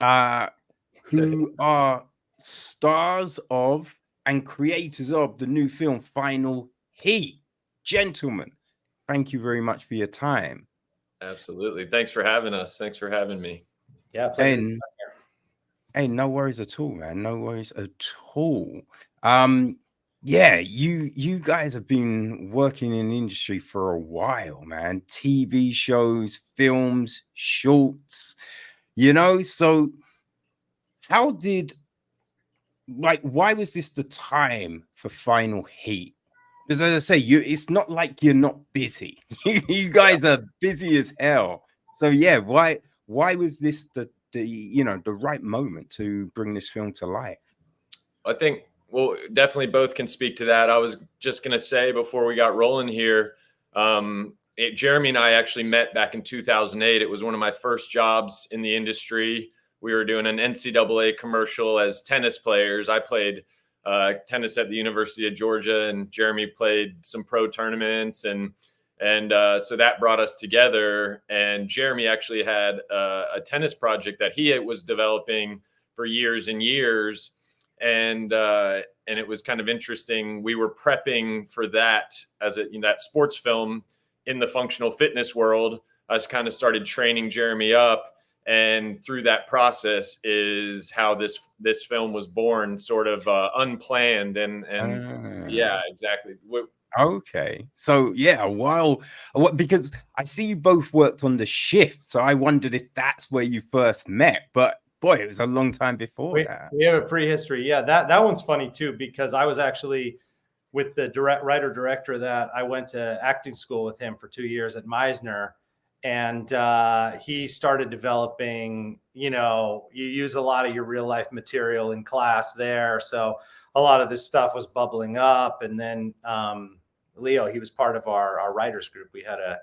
uh, who are stars of and creators of the new film Final Heat. Gentlemen, thank you very much for your time. Absolutely. Thanks for having us. Thanks for having me. Yeah, pleasure to be And here. hey, no worries at all, man. No worries at all. Um, yeah, you guys have been working in the industry for a while, man. TV shows, films, shorts, so how did why was this the time for Final Heat? Because as I say, it's not like you're not busy. You guys are busy as hell. So yeah, why was this the right moment to bring this film to life? I think, well, definitely both can speak to that. I was just going to say before we got rolling here, Jeremy and I actually met back in 2008. It was one of my first jobs in the industry. We were doing an NCAA commercial as tennis players. I played tennis at the University of Georgia, and Jeremy played some pro tournaments, and so that brought us together. And Jeremy actually had a tennis project that he was developing for years and years, and it was kind of interesting. We were prepping for that as that sports film in the functional fitness world. I just kind of started training Jeremy up, and through that process is how this film was born, sort of unplanned, and yeah, Ah, exactly. okay. So yeah, what because I see you both worked on the shift, so I wondered if that's where you first met. But boy, it was a long time before that. We have a prehistory. Yeah, that one's funny too, because I was actually with the writer director that I went to acting school with him for 2 years at Meisner. And he started developing, you use a lot of your real life material in class there. So a lot of this stuff was bubbling up. And then Leo, he was part of our writers group. We had a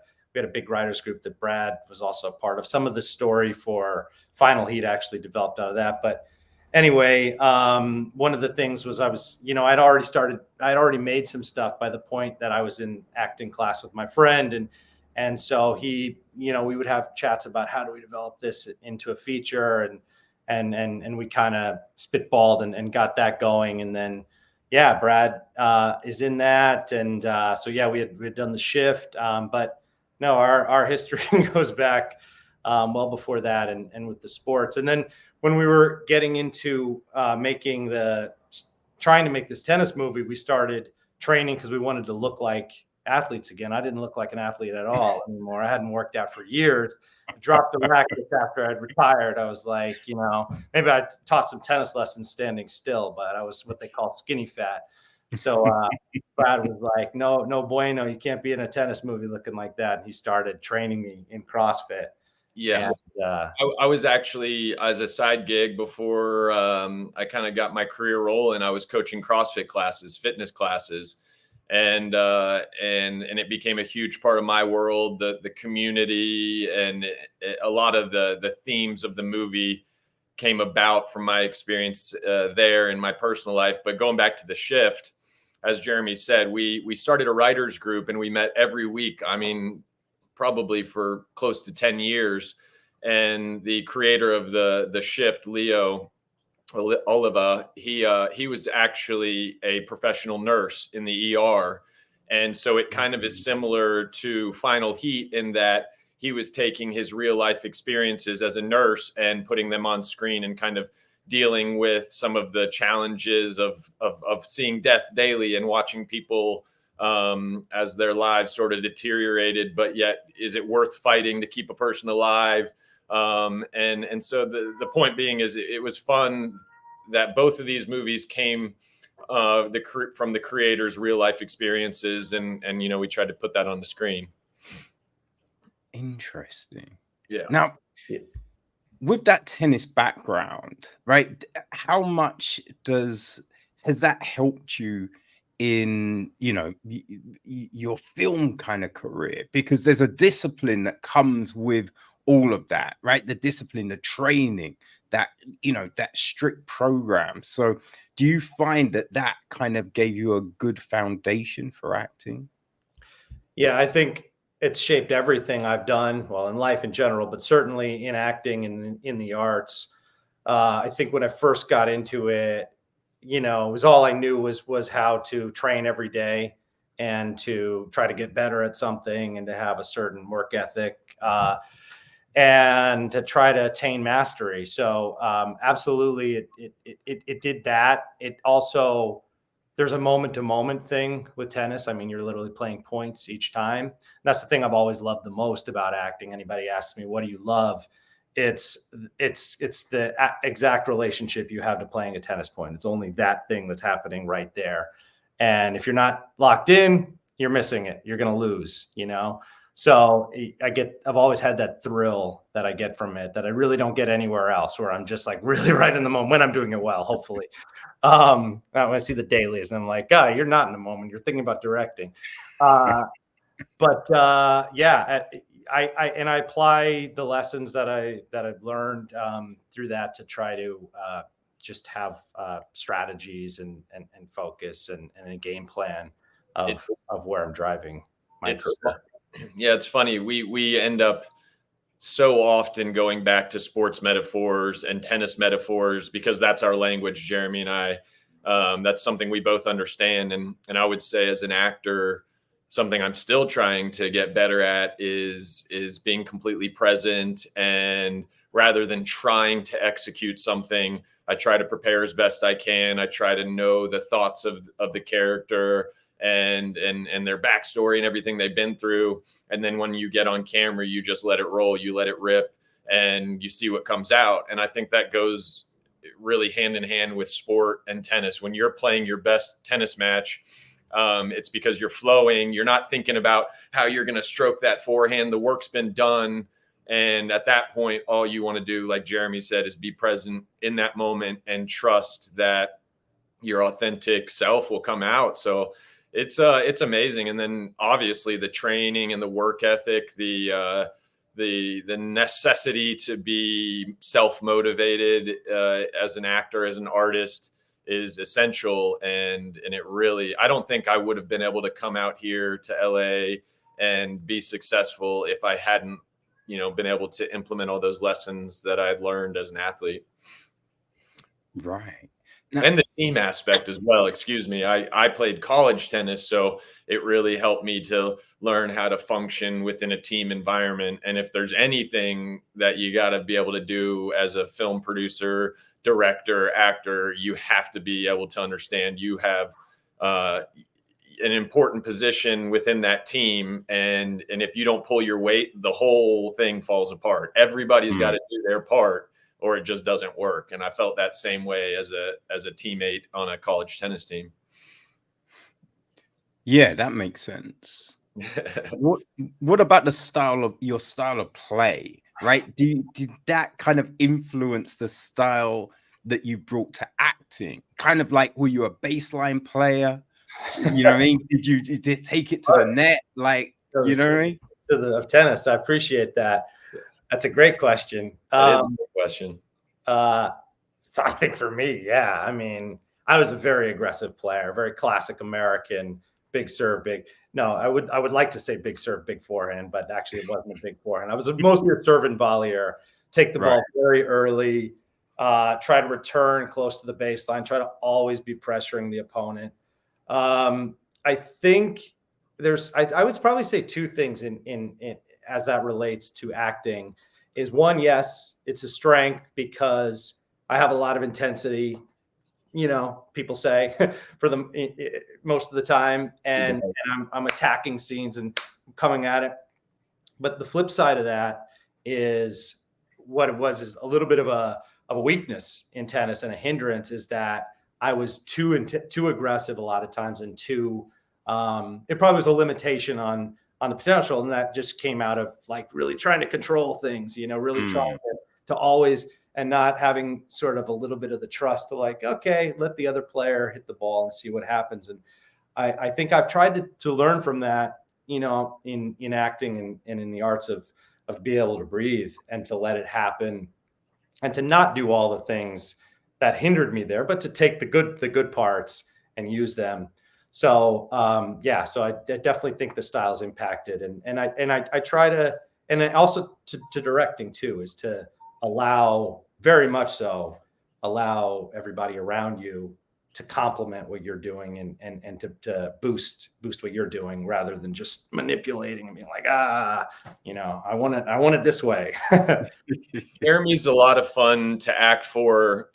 big writers group that Brad was also a part of. Some of the story for Final Heat actually developed out of that. But anyway, one of the things was I'd already made some stuff by the point that I was in acting class with my friend. And so we would have chats about how do we develop this into a feature, and we kind of spitballed and got that going. And then, yeah, Brad is in that. And so, yeah, we had done the shift. But no, our history goes back well before that, and with the sports. And then when we were getting into trying to make this tennis movie, we started training because we wanted to look like athletes again. I didn't look like an athlete at all anymore. I hadn't worked out for years. I dropped the rackets after I'd retired. I was like, maybe I taught some tennis lessons standing still, but I was what they call skinny fat. So Brad was like, no bueno, you can't be in a tennis movie looking like that. And he started training me in CrossFit. Yeah. And, I was actually, as a side gig before I kind of got my career rolling, I was coaching CrossFit classes, fitness classes, and it became a huge part of my world, the community, and a lot of the themes of the movie came about from my experience there in my personal life. But going back to the shift, as Jeremy said, we started a writers group, and we met every week. I mean, probably for close to 10 years. And the creator of the shift, Leo Oliva, he was actually a professional nurse in the ER. And so it kind of is similar to Final Heat in that he was taking his real life experiences as a nurse and putting them on screen and kind of dealing with some of the challenges of seeing death daily and watching people as their lives sort of deteriorated, but yet is it worth fighting to keep a person alive? And so the point being is it was fun that both of these movies came from the creators' real life experiences, and we tried to put that on the screen. Interesting. Yeah. Now, with that tennis background, right? How much has that helped you in your film kind of career? Because there's a discipline that comes with all of that, right? The discipline, the training, that that strict program. So do you find that kind of gave you a good foundation for acting? Yeah, I think it's shaped everything I've done, well, in life in general, but certainly in acting and in the arts. I think when I first got into it, it was all I knew was how to train every day and to try to get better at something and to have a certain work ethic, and to try to attain mastery. So absolutely, it did that. It also, there's a moment to moment thing with tennis. I mean, you're literally playing points each time. That's the thing I've always loved the most about acting. Anybody asks me, what do you love? It's the exact relationship you have to playing a tennis point. It's only that thing that's happening right there. And if you're not locked in, you're missing it. You're going to lose, So I've always had that thrill that I get from it that I really don't get anywhere else, where I'm just like really right in the moment when I'm doing it well, hopefully. When I see the dailies and I'm like, you're not in the moment. You're thinking about directing. Yeah, I apply the lessons that I've learned through that to try to just have strategies and focus and a game plan of where I'm driving my career. Yeah, it's funny. We end up so often going back to sports metaphors and tennis metaphors because that's our language, Jeremy and I. That's something we both understand. And I would say, as an actor, something I'm still trying to get better at is being completely present. And rather than trying to execute something, I try to prepare as best I can. I try to know the thoughts of the character and their backstory and everything they've been through. And then when you get on camera, you just let it roll, you let it rip, and you see what comes out. And I think that goes really hand in hand with sport and tennis. When you're playing your best tennis match, it's because you're flowing. You're not thinking about how you're going to stroke that forehand. The work's been done. And at that point, all you want to do, like Jeremy said, is be present in that moment and trust that your authentic self will come out. So it's amazing. And then obviously the training and the work ethic, the necessity to be self-motivated as an actor, as an artist, is essential. And it really, I don't think I would have been able to come out here to LA and be successful if I hadn't, been able to implement all those lessons that I'd learned as an athlete. Right. And the team aspect as well. Excuse me. I played college tennis, so it really helped me to learn how to function within a team environment. And if there's anything that you got to be able to do as a film producer, director, actor, you have to be able to understand you have an important position within that team. And if you don't pull your weight, the whole thing falls apart. Everybody's got to do their part, or it just doesn't work. And I felt that same way as a teammate on a college tennis team. Yeah, that makes sense. What about your style of play, right? Did that kind of influence the style that you brought to acting? Kind of like, were you a baseline player? You know what I mean? Did you take it to the net? Like, you know what I mean? Of tennis. I appreciate that. That's a great question. That is a great question. I think for me, yeah. I mean, I was a very aggressive player, very classic American, big serve, big. No, I would like to say big serve, big forehand, but actually it wasn't a big forehand. I was mostly a serve and volleyer. Take the ball very early, try to return close to the baseline, try to always be pressuring the opponent. I think I would probably say two things in as that relates to acting. Is one, yes, it's a strength because I have a lot of intensity, people say for them most of the time. And I'm attacking scenes and coming at it. But the flip side of that is what it was is a little bit of a weakness in tennis, and a hindrance is that I was too aggressive a lot of times, and too, it probably was a limitation on the potential. And that just came out of like really trying to control things, really trying to always, and not having sort of a little bit of the trust to like, okay, let the other player hit the ball and see what happens. And I think I've tried to learn from that, in acting and in the arts of be able to breathe and to let it happen, and to not do all the things that hindered me there, but to take the good parts and use them. So so I definitely think the style's impacted, and I try to, and I also to directing too, is to allow very much so allow everybody around you to complement what you're doing and to boost what you're doing, rather than just manipulating and being like, I want it this way. Jeremy's a lot of fun to act for.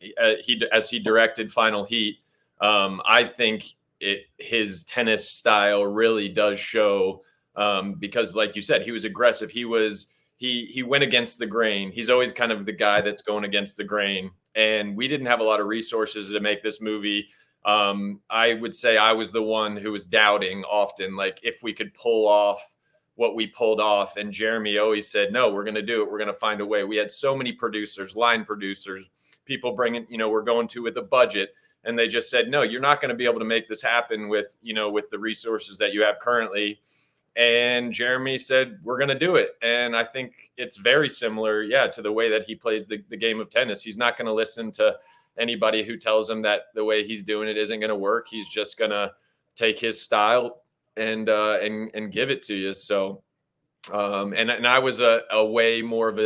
As he directed Final Heat, I think his tennis style really does show, because, like you said, he was aggressive. He went against the grain. He's always kind of the guy that's going against the grain. And we didn't have a lot of resources to make this movie. I would say I was the one who was doubting often, like, if we could pull off what we pulled off. And Jeremy always said, no, we're going to do it. We're going to find a way. We had so many producers, line producers, people bringing, we're going to with a budget. And they just said, no, you're not going to be able to make this happen with the resources that you have currently. And Jeremy said, we're going to do it. And I think it's very similar, to the way that he plays the game of tennis. He's not going to listen to anybody who tells him that the way he's doing it isn't going to work. He's just going to take his style and give it to you. So, and I was a way more of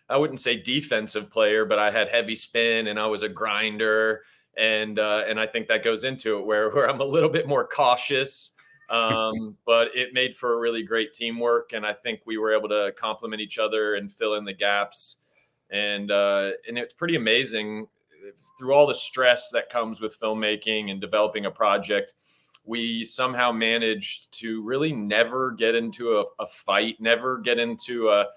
I wouldn't say defensive player, but I had heavy spin and I was a grinder. And I think that goes into it where I'm a little bit more cautious. But it made for a really great teamwork. And I think we were able to complement each other and fill in the gaps. And it's pretty amazing through all the stress that comes with filmmaking and developing a project. We somehow managed to really never get into a fight, never get into a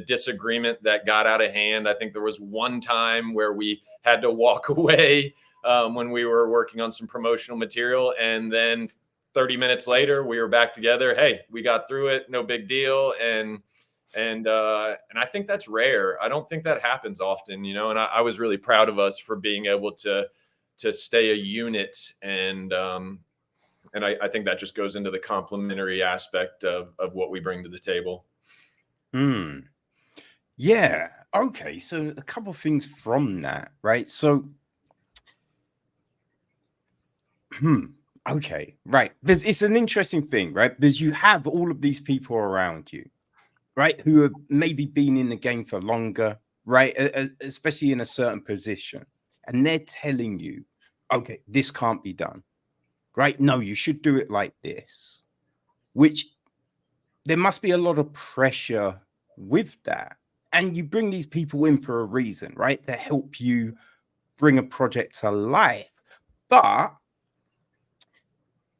disagreement that got out of hand. I think there was one time where we had to walk away when we were working on some promotional material. And then 30 minutes later, we were back together. Hey, we got through it. No big deal. And I think that's rare. I don't think that happens often, and I was really proud of us for being able to stay a unit. And I think that just goes into the complementary aspect of what we bring to the table. Yeah. Okay. So a couple of things from that, right? So, okay, right. It's an interesting thing, right? Because you have all of these people around you, right, who have maybe been in the game for longer, right? Especially in a certain position. And they're telling you, okay, this can't be done. Right? No, you should do it like this, which there must be a lot of pressure with that. And you bring these people in for a reason, right? To help you bring a project to life. But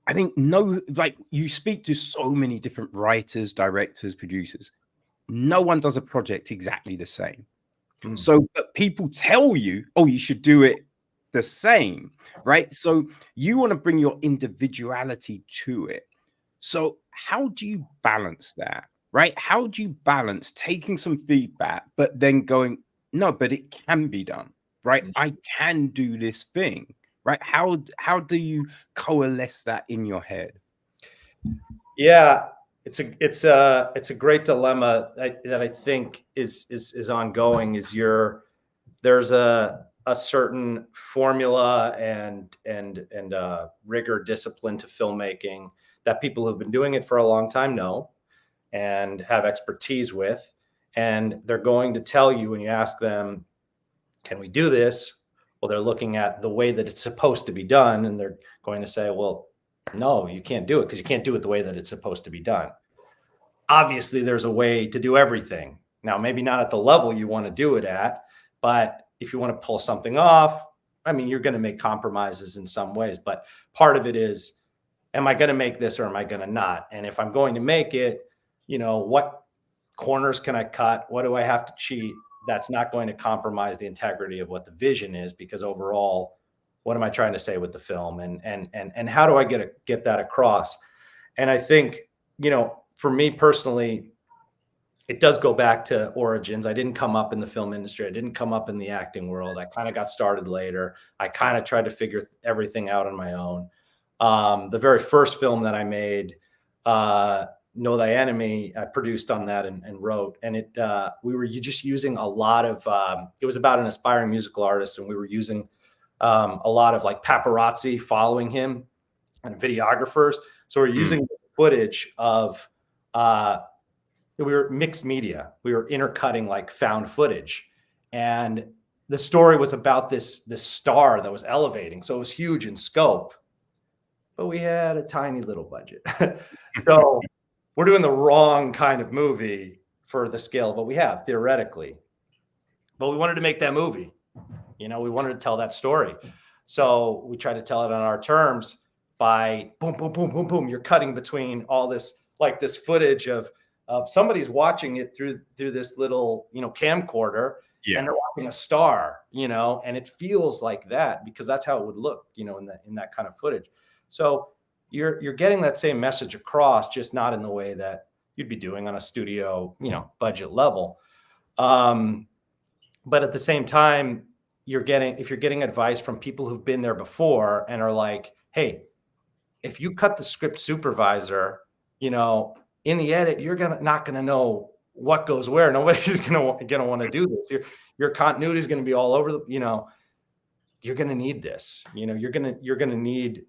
I think you speak to so many different writers, directors, producers. No one does a project exactly the same. So but people tell you, oh, you should do it the same, right? So you want to bring your individuality to it. So how do you balance that, right? How do you balance taking some feedback, but then going, no, but it can be done, right? I can do this thing, right? How do you coalesce that in your head? Yeah, it's a great dilemma that I think is ongoing. There's a certain formula and rigor, discipline to filmmaking that people who've been doing it for a long time know and have expertise with, and they're going to tell you when you ask them, can we do this? Well, they're looking at the way that it's supposed to be done, and they're going to say, well, no, you can't do it because you can't do it the way that it's supposed to be done. Obviously, there's a way to do everything. Now, maybe not at the level you want to do it at, but if you want to pull something off, I mean, you're going to make compromises in some ways, but part of it is, am I going to make this or am I going to not? And if I'm going to make it, what corners can I cut? What do I have to cheat? That's not going to compromise the integrity of what the vision is, because overall, what am I trying to say with the film, and how do I get that across? And I think, for me personally, it does go back to origins. I didn't come up in the film industry. I didn't come up in the acting world. I kind of got started later. I kind of tried to figure everything out on my own. The very first film that I made, Know Thy Enemy, I produced on that and wrote. And we were just using a lot of, it was about an aspiring musical artist. And we were using a lot of like paparazzi following him and videographers. So we're using footage of, we were mixed media. We were intercutting like found footage. And the story was about this star that was elevating. So it was huge in scope, but we had a tiny little budget. So we're doing the wrong kind of movie for the scale of what we have theoretically. But we wanted to make that movie. We wanted to tell that story. So we tried to tell it on our terms by boom, boom, boom, boom, boom. You're cutting between all this, like this footage of somebody's watching it through this little, camcorder, and they're watching a star, and it feels like that because that's how it would look, in that kind of footage. So you're getting that same message across, just not in the way that you'd be doing on a studio, budget level. But at the same time, if you're getting advice from people who've been there before and are like, hey, if you cut the script supervisor, in the edit, you're not gonna know what goes where. Nobody's gonna want to do this. Your continuity is gonna be all over you're gonna need this. You're gonna need.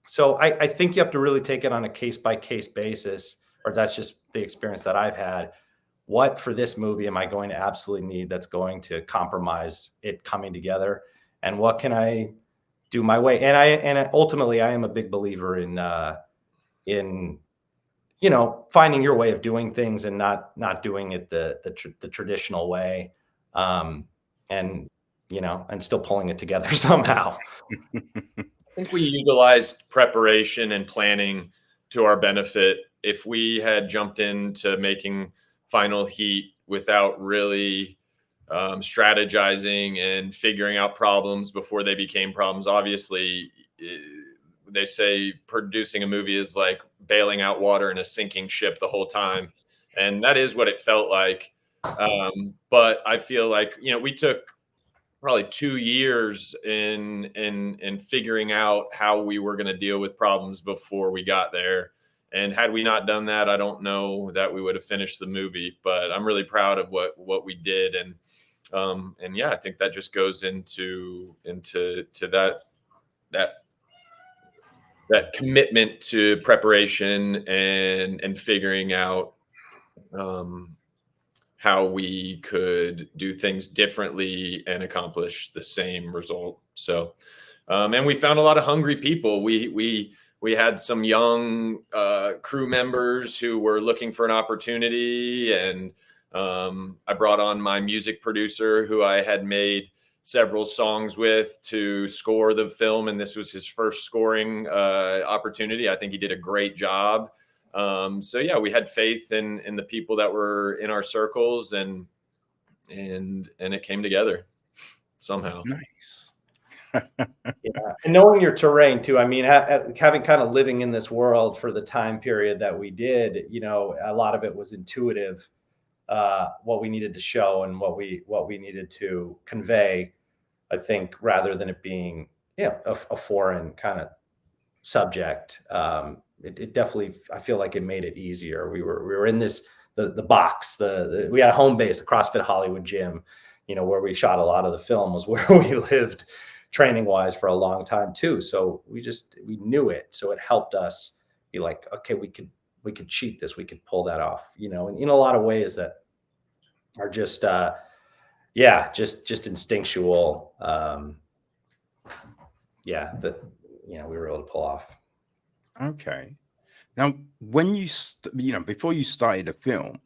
So I think you have to really take it on a case by case basis, or that's just the experience that I've had. What for this movie am I going to absolutely need that's going to compromise it coming together, and what can I do my way? And ultimately, I am a big believer in finding your way of doing things and not doing it the traditional way, and still pulling it together somehow. I think we utilized preparation and planning to our benefit. If we had jumped into making Final Heat without really strategizing and figuring out problems before they became problems, obviously, they say producing a movie is like bailing out water in a sinking ship the whole time. And that is what it felt like. But I feel like, we took probably 2 years in figuring out how we were going to deal with problems before we got there. And had we not done that, I don't know that we would have finished the movie, but I'm really proud of what we did. And yeah, I think that just goes into that commitment to preparation and figuring out how we could do things differently and accomplish the same result. So, and we found a lot of hungry people. We had some young crew members who were looking for an opportunity, and I brought on my music producer who I had made several songs with to score the film, and this was his first scoring opportunity. I think he did a great job. So yeah, we had faith in the people that were in our circles, and it came together somehow. Nice. Yeah. And knowing your terrain too. I mean, having kind of living in this world for the time period that we did, a lot of it was intuitive, what we needed to show and what we needed to convey, I think, rather than it being, a foreign kind of subject. It definitely, I feel like it made it easier. We were in this, the box, we had a home base, the CrossFit Hollywood gym, where we shot a lot of the film was where we lived training wise for a long time too. So we knew it. So it helped us be like, okay, we could cheat this. We could pull that off, and in a lot of ways that are just, just instinctual. That, we were able to pull off. Okay. Now, when before you started a film,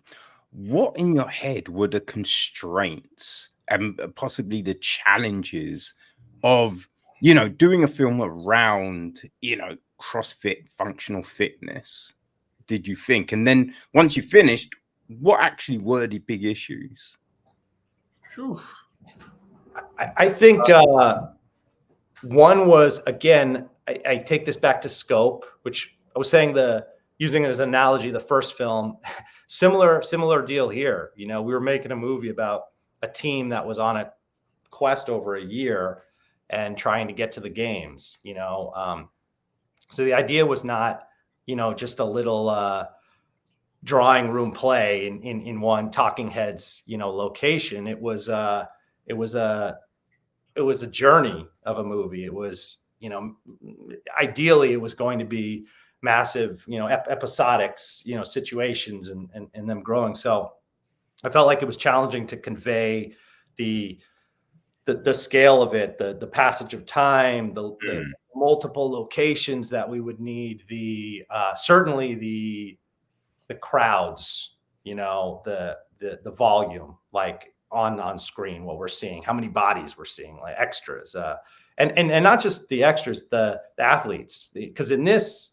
what in your head were the constraints and possibly the challenges of, doing a film around, CrossFit, functional fitness, did you think? And then once you finished, what actually were the big issues? I think one was, again, I take this back to scope, which I was saying using it as an analogy, the first film, similar deal here. We were making a movie about a team that was on a quest over a year and trying to get to the games, so the idea was not, just a little drawing room play in one Talking Heads, location. It was a journey of a movie. It was, ideally it was going to be massive, episodics, situations and them growing. So I felt like it was challenging to convey the scale of it, the passage of time, the multiple locations that we would need, certainly the crowds, the volume, like on screen, what we're seeing, how many bodies we're seeing, like extras, and not just the extras, the athletes, because in this,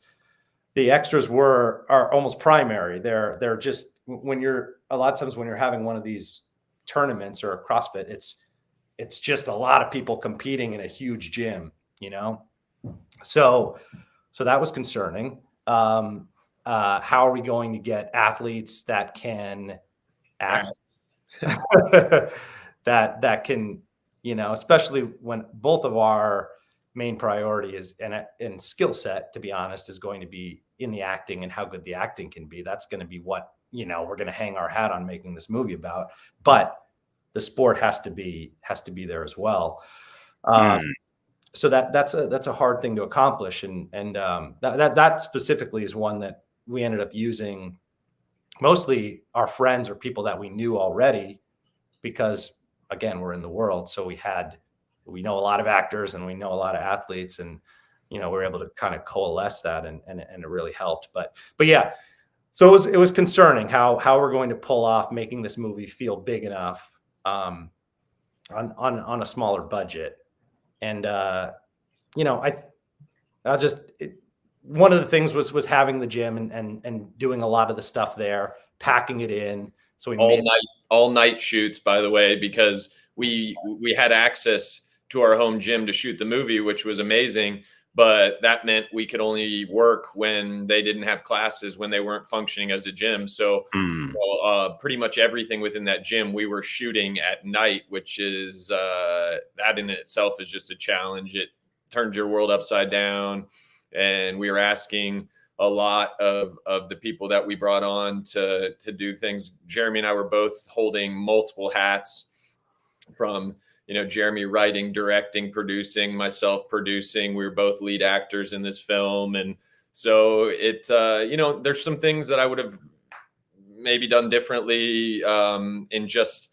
the extras are almost primary. They're just, a lot of times when you're having one of these tournaments or a CrossFit, it's just a lot of people competing in a huge gym, so that was concerning. How are we going to get athletes that can act, that can, especially when both of our main priority is and skill set, to be honest, is going to be in the acting and how good the acting can be. That's going to be what, we're going to hang our hat on making this movie about, but the sport has to be there as well. So that's a hard thing to accomplish. And that specifically is one that we ended up using mostly our friends or people that we knew already, because again, we're in the world. So we know a lot of actors and we know a lot of athletes, and, we're able to kind of coalesce that, and it really helped. But yeah, so it was concerning how we're going to pull off making this movie feel big enough, on a smaller budget. And, one of the things was having the gym and doing a lot of the stuff there, packing it in. So we all night shoots, by the way, because we had access to our home gym to shoot the movie, which was amazing. But that meant we could only work when they didn't have classes, when they weren't functioning as a gym. So pretty much everything within that gym we were shooting at night, which is that in itself is just a challenge. It turns your world upside down. And we were asking a lot of the people that we brought on to do things. Jeremy and I were both holding multiple hats, from Jeremy writing, directing, producing, myself producing. We were both lead actors in this film. And so there's some things that I would have maybe done differently, in just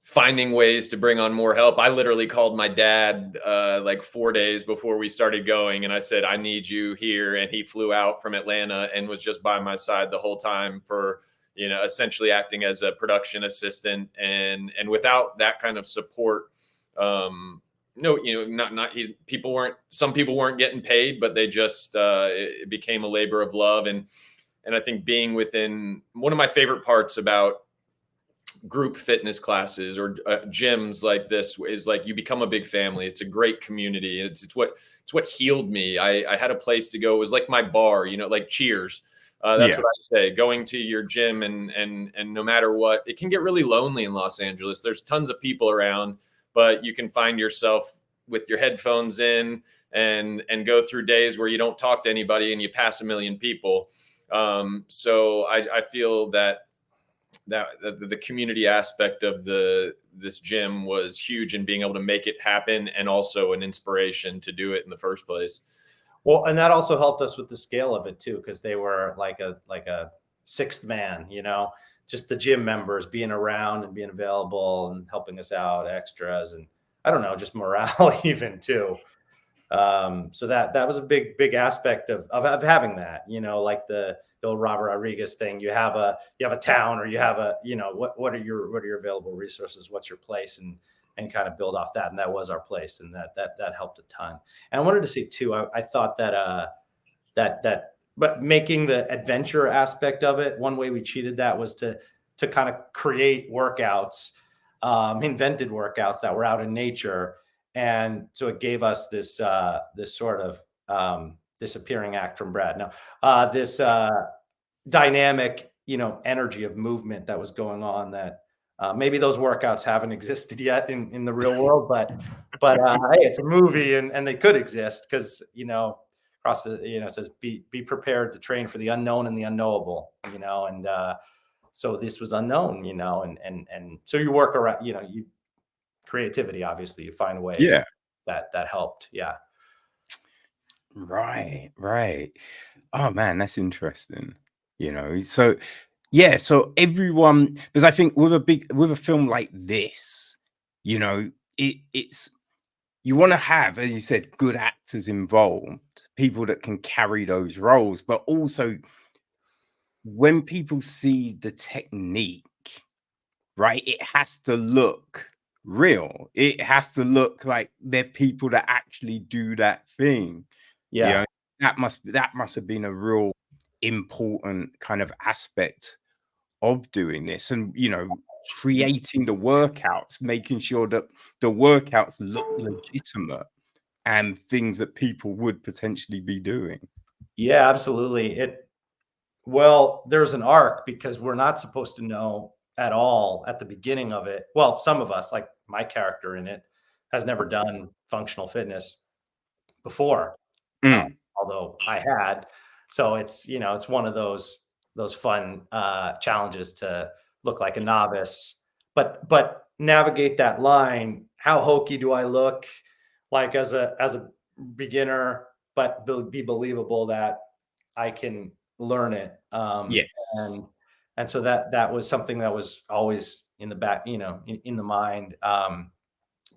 finding ways to bring on more help. I literally called my dad like 4 days before we started going, and I said, I need you here. And he flew out from Atlanta and was just by my side the whole time, for essentially acting as a production assistant. And without that kind of support, some people weren't getting paid, but they just it became a labor of love. And I think being within, one of my favorite parts about group fitness classes or gyms like this is, like, you become a big family. It's a great community. It's what healed me. I had a place to go. It was like my bar, like Cheers. That's what I say. Going to your gym, and no matter what, it can get really lonely in Los Angeles. There's tons of people around, but you can find yourself with your headphones in and go through days where you don't talk to anybody and you pass a million people. So I feel that the community aspect of this gym was huge in being able to make it happen, and also an inspiration to do it in the first place. Well, and that also helped us with the scale of it too, because they were like a sixth man, just the gym members being around and being available and helping us out, extras, and I don't know, just morale even too. So that was a big aspect of having that, like the old Robert Rodriguez thing. You have a town, or you have what are your available resources? What's your place? And kind of build off that. And that was our place. And that helped a ton. And I wanted to say too, I thought but making the adventure aspect of it, one way we cheated that was to kind of create workouts, invented workouts that were out in nature. And so it gave us this sort of disappearing act from Brad. No, this dynamic, energy of movement that was going on, that maybe those workouts haven't existed yet in the real world, but hey, it's a movie, and they could exist, because CrossFit says be prepared to train for the unknown and the unknowable, and so this was unknown, and so you work around, you creativity, obviously you find ways that helped. Right. Oh man, that's interesting. So everyone, because I think with a film like this, you know, it's you want to have, as you said, good actors involved, people that can carry those roles, but also when people see the technique, right, it has to look real. It has to look like they're people that actually do that thing. You Yeah. know, that must have been a real important kind of aspect of doing this, and creating the workouts, making sure that the workouts look legitimate and things that people would potentially be doing. Yeah, absolutely. Well, there's an arc because we're not supposed to know at all at the beginning of it. Well, some of us, like my character in it, has never done functional fitness before, Mm, although I had. So it's one of those fun challenges to look like a novice, but navigate that line. How hokey do I look like as a beginner, but be believable that I can learn it. yes. And and so that was something that was always in the back, in the mind.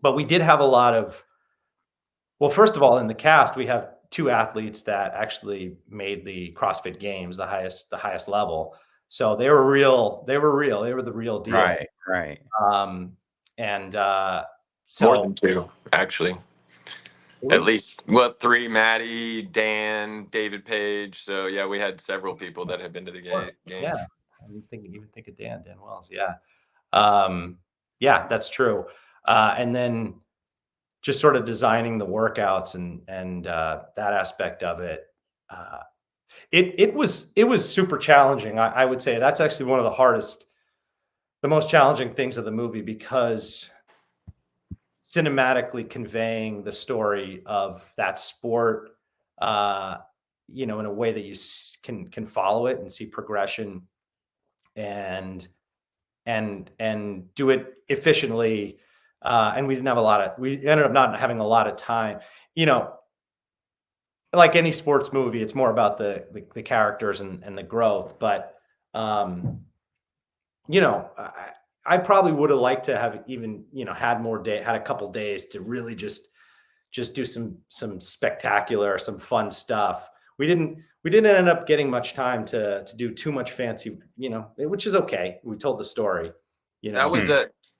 But we did have a lot of, well, first of all, in the cast, we have two athletes that actually made the CrossFit Games, the highest level. So they were real. They were real. They were the real deal. Right, right. Um, and More so than two, actually. At least, well, three: Maddie, Dan, David Page. So yeah, we had several people that had been to the yeah, games. I didn't even think of Dan Wells. Yeah. Yeah, that's true. And then just sort of designing the workouts and that aspect of it. Uh, it was super challenging. I would say that's actually one of the most challenging things of the movie, because cinematically conveying the story of that sport, uh, in a way that you can follow it and see progression, and and do it efficiently. And we ended up not having a lot of time. You know, like any sports movie, it's more about the characters and the growth. But um, I probably would have liked to have even had a couple days to really just do some spectacular, some fun stuff. We didn't end up getting much time to do too much fancy, which is okay. We told the story, you That know. was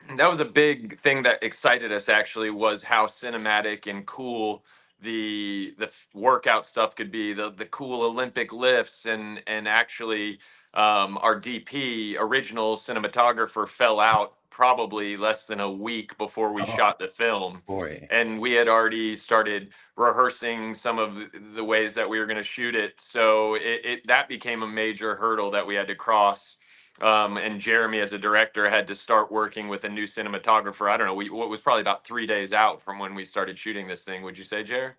Mm, a big thing that excited us, actually, was how cinematic and cool the workout stuff could be, the cool Olympic lifts, and actually our DP, original cinematographer, fell out probably less than a week before we Oh, shot the film, boy. and we had already started rehearsing some of the ways that we were going to shoot it. So that became a major hurdle that we had to cross. And Jeremy, as a director, had to start working with a new cinematographer. I don't know, what was probably about 3 days out from when we started shooting this thing. Would you say, Jer?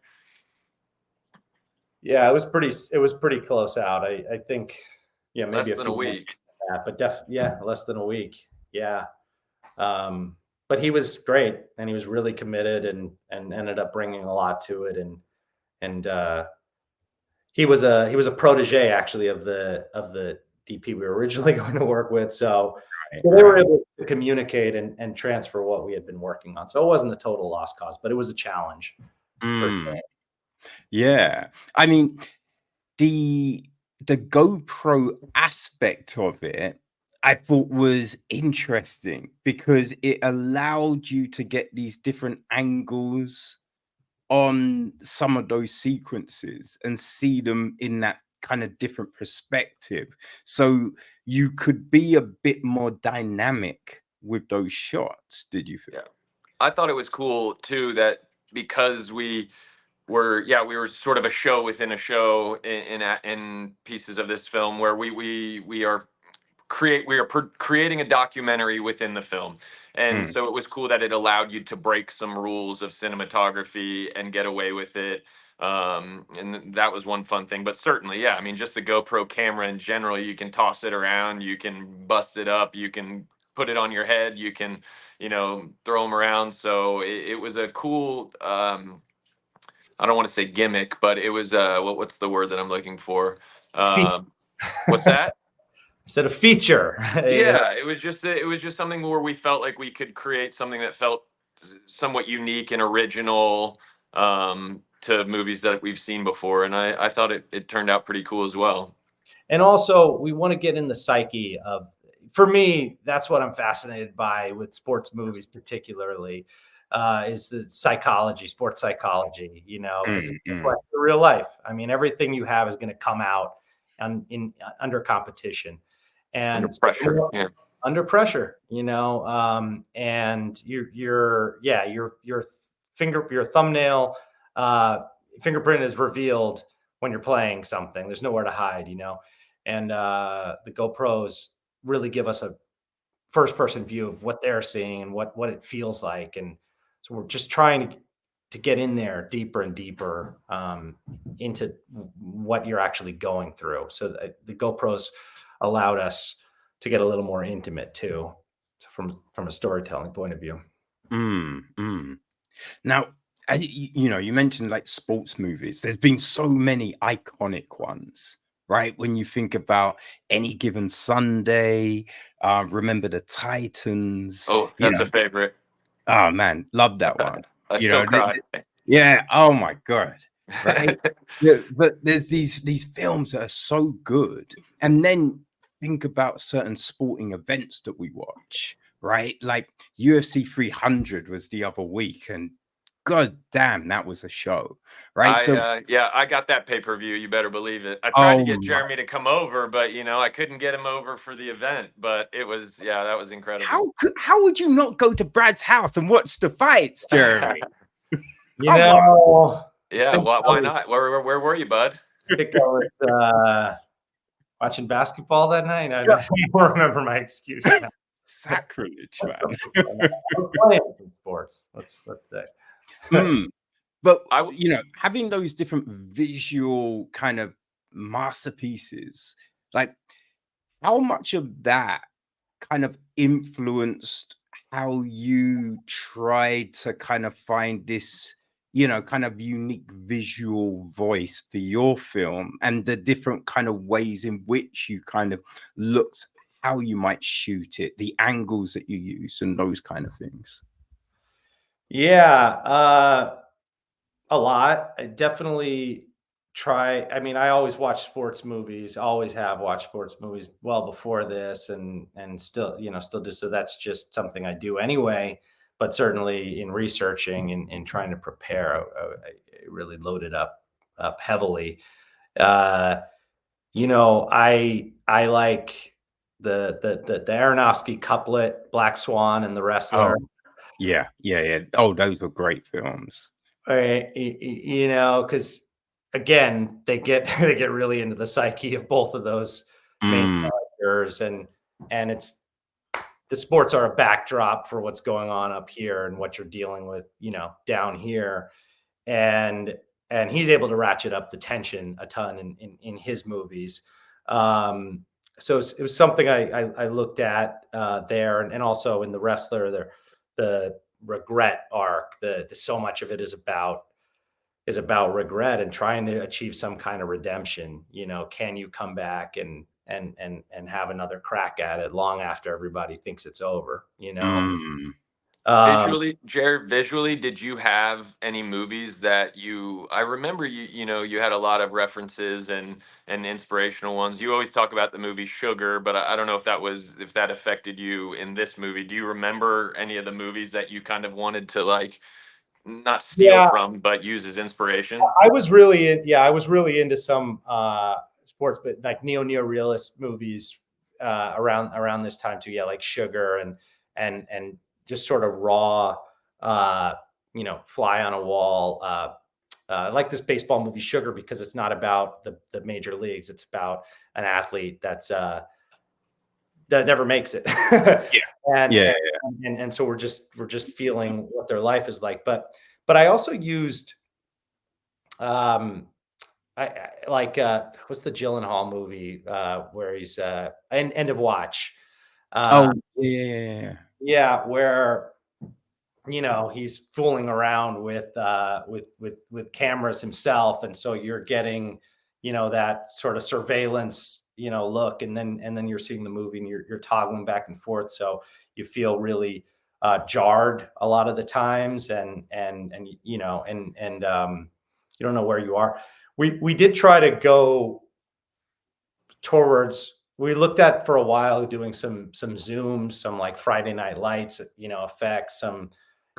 yeah, it was pretty close out. I think, yeah, maybe Less a than a few more week. than that, but yeah, less than a week. Yeah. But he was great, and he was really committed, and ended up bringing a lot to it. And he was a protege, actually, of the DP we were originally going to work with. So Right, they were right. able to communicate and transfer what we had been working on. So it wasn't a total lost cause, but it was a challenge. Mm, yeah. I mean, the the GoPro aspect of it, I thought was interesting because it allowed you to get these different angles on some of those sequences and see them in that kind of different perspective. So you could be a bit more dynamic with those shots, did you feel? Yeah. I thought it was cool too that, because we were sort of a show within a show in pieces of this film, where we are creating a documentary within the film. And Mm, so it was cool that it allowed you to break some rules of cinematography and get away with it. And that was one fun thing. But certainly, yeah, I mean, just the GoPro camera in general, you can toss it around, you can bust it up, you can put it on your head, you can, throw them around. So it was a cool, I don't want to say gimmick, but it was, what's the word that I'm looking for? Feature. Um, what's that? Instead of feature. Yeah, it was just something where we felt like we could create something that felt somewhat unique and original to movies that we've seen before. And I thought it turned out pretty cool as well. And also, we want to get in the psyche of, for me, that's what I'm fascinated by with sports movies, particularly, is the psychology, sports psychology, because it's like real life. I mean, everything you have is going to come out under competition and Under pressure. Under pressure, and your thumbnail, fingerprint is revealed when you're playing something. There's nowhere to hide, and the GoPros really give us a first person view of what they're seeing and what it feels like. And so we're just trying to get in there deeper and deeper into what you're actually going through. So the GoPros allowed us to get a little more intimate too, from a storytelling point of view. Now, you mentioned like sports movies. There's been so many iconic ones, right? When you think about Any Given Sunday, Remember the Titans. Oh, that's a favorite. Oh man, love that one. I still cry. Yeah. Oh my God. Right. Yeah, but there's these films that are so good, and then think about certain sporting events that we watch, right? Like UFC 300 was the other week, and God damn, that was a show, right? I got that pay-per-view. You better believe it. I tried to get Jeremy to come over, but I couldn't get him over for the event. But it was, that was incredible. How would you not go to Brad's house and watch the fights, Jeremy? Yeah, why not? Where were you, bud? I think I was watching basketball that night. I don't remember my excuse now. Sacrilege, man. I'm playing some sports, let's say. But having those different visual kind of masterpieces, like how much of that kind of influenced how you tried to kind of find this kind of unique visual voice for your film, and the different kind of ways in which you kind of looked how you might shoot it, the angles that you use, and those kind of things? Yeah, a lot. I definitely try. I mean, I always watch sports movies, always have watched sports movies well before this, and still, still do. So that's just something I do anyway. But certainly in researching and trying to prepare, I really loaded up heavily. I like the Aronofsky couplet, Black Swan and The Wrestler. Yeah. Oh, those were great films. Because again, they get really into the psyche of both of those main characters, and it's, the sports are a backdrop for what's going on up here and what you're dealing with, down here, and he's able to ratchet up the tension a ton in his movies. So it was something I looked at there, and also in The Wrestler, the regret arc. So much of it is about regret and trying to achieve some kind of redemption. Can you come back and have another crack at it long after everybody thinks it's over? Visually, Jared, did you have any movies that I remember you had a lot of references and inspirational ones. You always talk about the movie Sugar, but I don't know if that affected you in this movie. Do you remember any of the movies that you kind of wanted to like not steal from, but use as inspiration? I was really into some sports, but like neo-realist movies around this time too. Yeah, like Sugar and just sort of raw, fly on a wall. Like this baseball movie Sugar, because it's not about the major leagues. It's about an athlete that never makes it. And so we're just feeling what their life is like. But I also used I like what's the Gyllenhaal movie where he's End of Watch. Yeah, where he's fooling around with cameras himself, and so you're getting that sort of surveillance look, and then you're seeing the movie and you're toggling back and forth, so you feel really jarred a lot of the times, and you know, you don't know where you are. We did try to go towards, we looked at for a while doing some zooms, some like Friday Night Lights, you know, effects, some,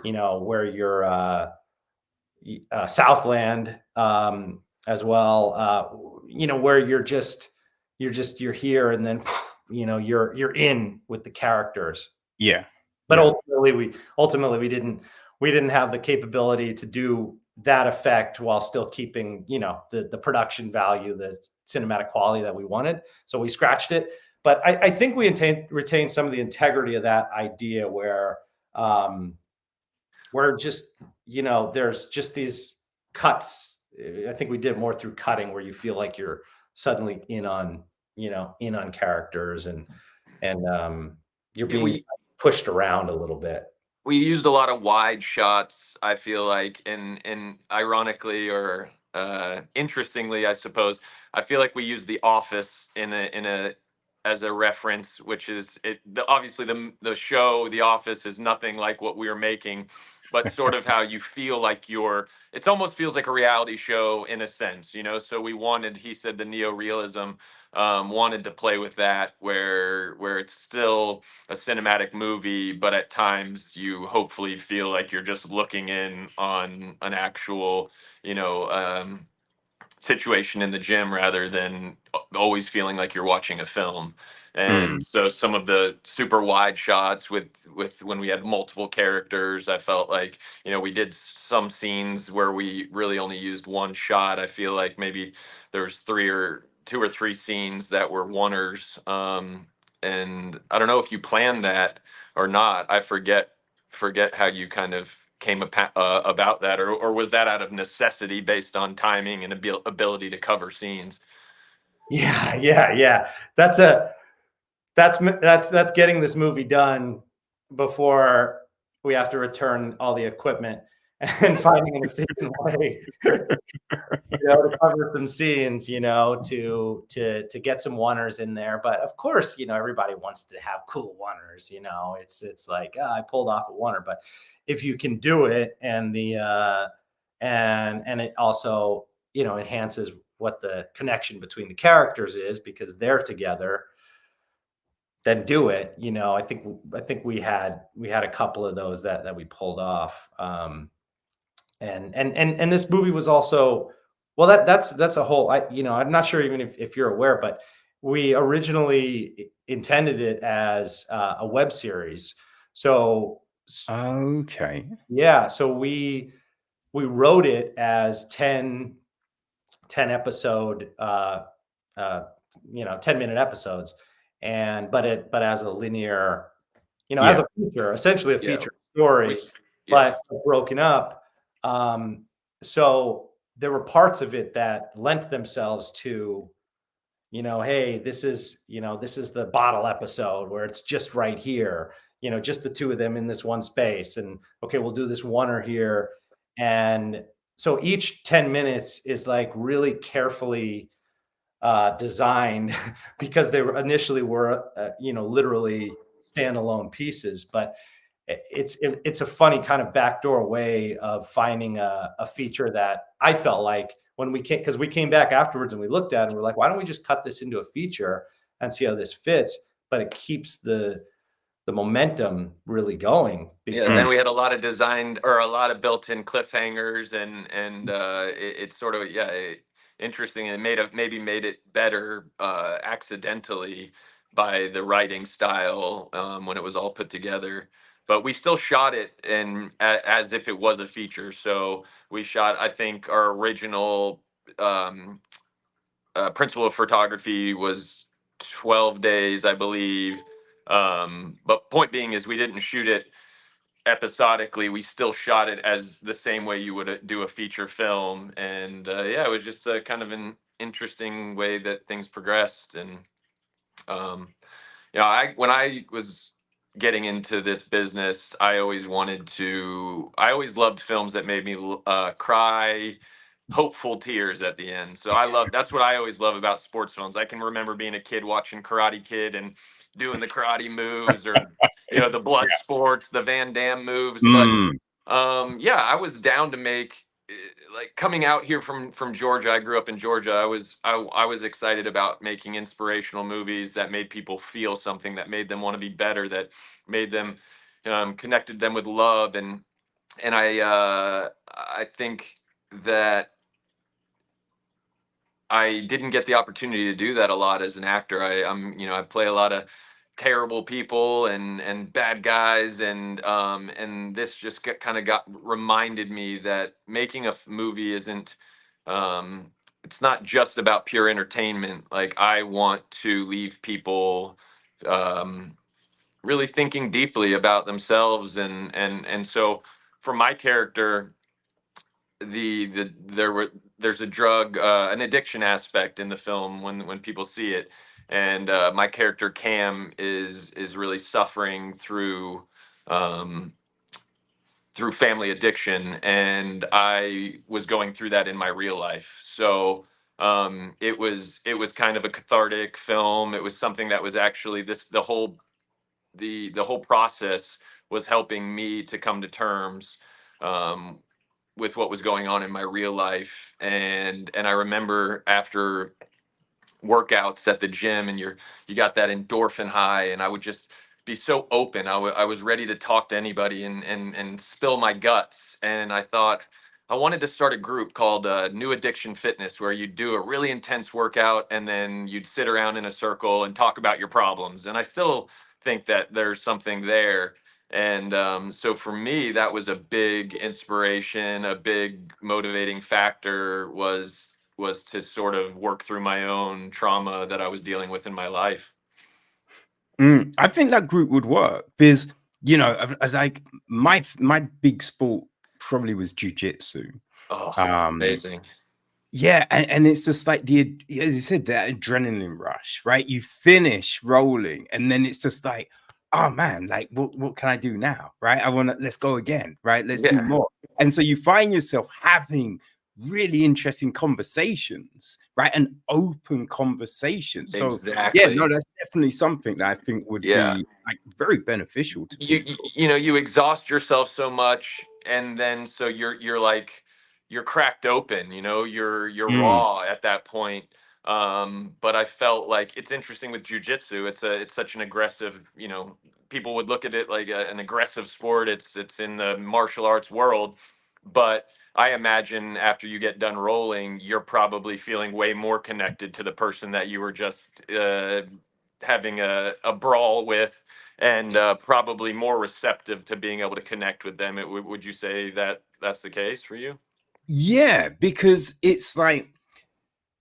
you know, where you're Southland, as well, you know, where you're here, and then you know, you're in with the characters. Yeah. But Yeah. ultimately we didn't have the capability to do that effect while still keeping, you know, the production value, the cinematic quality that we wanted. So we scratched it. But I think we retained some of the integrity of that idea, where just, you know, there's just these cuts. I think we did more through cutting, where you feel like you're suddenly in on, you know, in on characters, and you're Yeah, being pushed around a little bit. we used a lot of wide shots, I feel like, and ironically, or interestingly, I suppose, I feel like we used The Office in a as a reference, which is obviously the show The Office is nothing like what we were making, but sort of how you feel like it almost feels like a reality show in a sense, you know. So he said, the neo-realism, wanted to play with that, where it's still a cinematic movie, but at times you hopefully feel like you're just looking in on an actual, you know, situation in the gym, rather than always feeling like you're watching a film. And so some of the super wide shots with when we had multiple characters, I felt like, you know, we did some scenes where we really only used one shot. I feel like maybe there was two or three scenes that were oneers. And I don't know if you planned that or not. I forget how you kind of came about that, or was that out of necessity based on timing and ability to cover scenes? Yeah. That's getting this movie done before we have to return all the equipment, and finding an efficient way, you know, to cover some scenes, you know, to get some oneers in there. But of course, you know, everybody wants to have cool oneers, you know. It's like, I pulled off a oneer. But if you can do it, and and it also, you know, enhances what the connection between the characters is, because they're together, then do it. You know, I think we had a couple of those that we pulled off. And this movie was also, well, that's a whole, you know, I'm not sure even if you're aware, but we originally intended it as a web series. So Okay. yeah, so we wrote it as 10 episode, uh, you know, 10-minute episodes, but as a linear, you know, as Yeah. a feature, essentially a Yeah. feature story, Yeah. but broken up. So there were parts of it that lent themselves to, you know, hey, this is the bottle episode, where it's just right here, you know, just the two of them in this one space. And okay, we'll do this oneer here. And so each 10 minutes is like really carefully designed, because they were initially you know, literally standalone pieces. But it's a funny kind of backdoor way of finding a feature that I felt like, when we came, because we came back afterwards and we looked at it and we're like, why don't we just cut this into a feature and see how this fits? But it keeps the momentum really going. Yeah, then we had a lot of designed, or a lot of built-in cliffhangers, and it's sort of, interesting, and maybe made it better accidentally by the writing style, when it was all put together. But we still shot it as if it was a feature. So we shot, I think, our original um, principal of photography was 12 days, I believe. But point being is, we didn't shoot it episodically. We still shot it as the same way you would do a feature film. And yeah, it was just a kind of an interesting way that things progressed. And um, you know, when I was getting into this business, I always loved films that made me cry hopeful tears at the end. So that's what I always love about sports films. I can remember being a kid watching Karate Kid and doing the karate moves, or the blood sports, the Van Damme moves. But Mm, yeah, I was down to make like coming out here from Georgia. I grew up in Georgia. I was excited about making inspirational movies that made people feel something, that made them want to be better, that made them connected them with love. And I think that I didn't get the opportunity to do that a lot as an actor. I play a lot of terrible people and bad guys, and this just kind of got reminded me that making a movie isn't it's not just about pure entertainment. Like, I want to leave people um really thinking deeply about themselves, and so for my character, there's a drug, an addiction aspect in the film when people see it, and my character Cam is really suffering um through family addiction, and I was going through that in my real life. So it was kind of a cathartic film. It was something that was actually the whole process was helping me to come to terms um, with what was going on in my real life. And I remember after workouts at the gym, and you got that endorphin high, and I would just be so open. I was ready to talk to anybody and spill my guts. And I thought I wanted to start a group called New Addiction Fitness, where you'd do a really intense workout and then you'd sit around in a circle and talk about your problems. And I still think that there's something there. And so for me, that was a big inspiration, a big motivating factor, was to sort of work through my own trauma that I was dealing with in my life. I think that group would work because like my big sport probably was jujitsu. Oh, Um, amazing. Yeah, and it's just like as you said, that adrenaline rush, right? You finish rolling, and then it's just like, oh man, like what can I do now? Right? Let's go again, right? Let's do Yeah, more. And so you find yourself having really interesting conversations, right? An open conversation. So yeah, no, exactly. that's definitely something that I think would Yeah. be like very beneficial to people. You exhaust yourself so much, and then so you're like you're cracked open, you're Mm, raw at that point. But I felt like it's interesting with jujitsu. It's such an aggressive, people would look at it like an aggressive sport. It's in the martial arts world, but I imagine after you get done rolling, you're probably feeling way more connected to the person that you were just having a brawl with, and probably more receptive to being able to connect with them. Would you say that that's the case for you? yeah, because it's like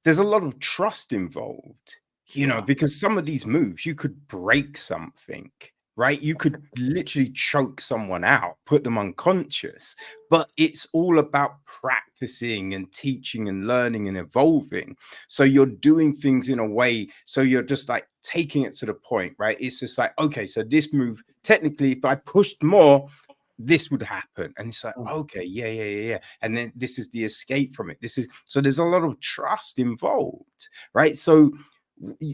there's a lot of trust involved, Yeah, because some of these moves, you could break something, right? You could literally choke someone out, put them unconscious, but it's all about practicing and teaching and learning and evolving. So you're doing things in a way, so you're just like taking it to the point, right? It's just like, okay, so this move, technically, if I pushed more, this would happen. And it's like, okay, yeah. And then this is the escape from it. So there's a lot of trust involved, right? So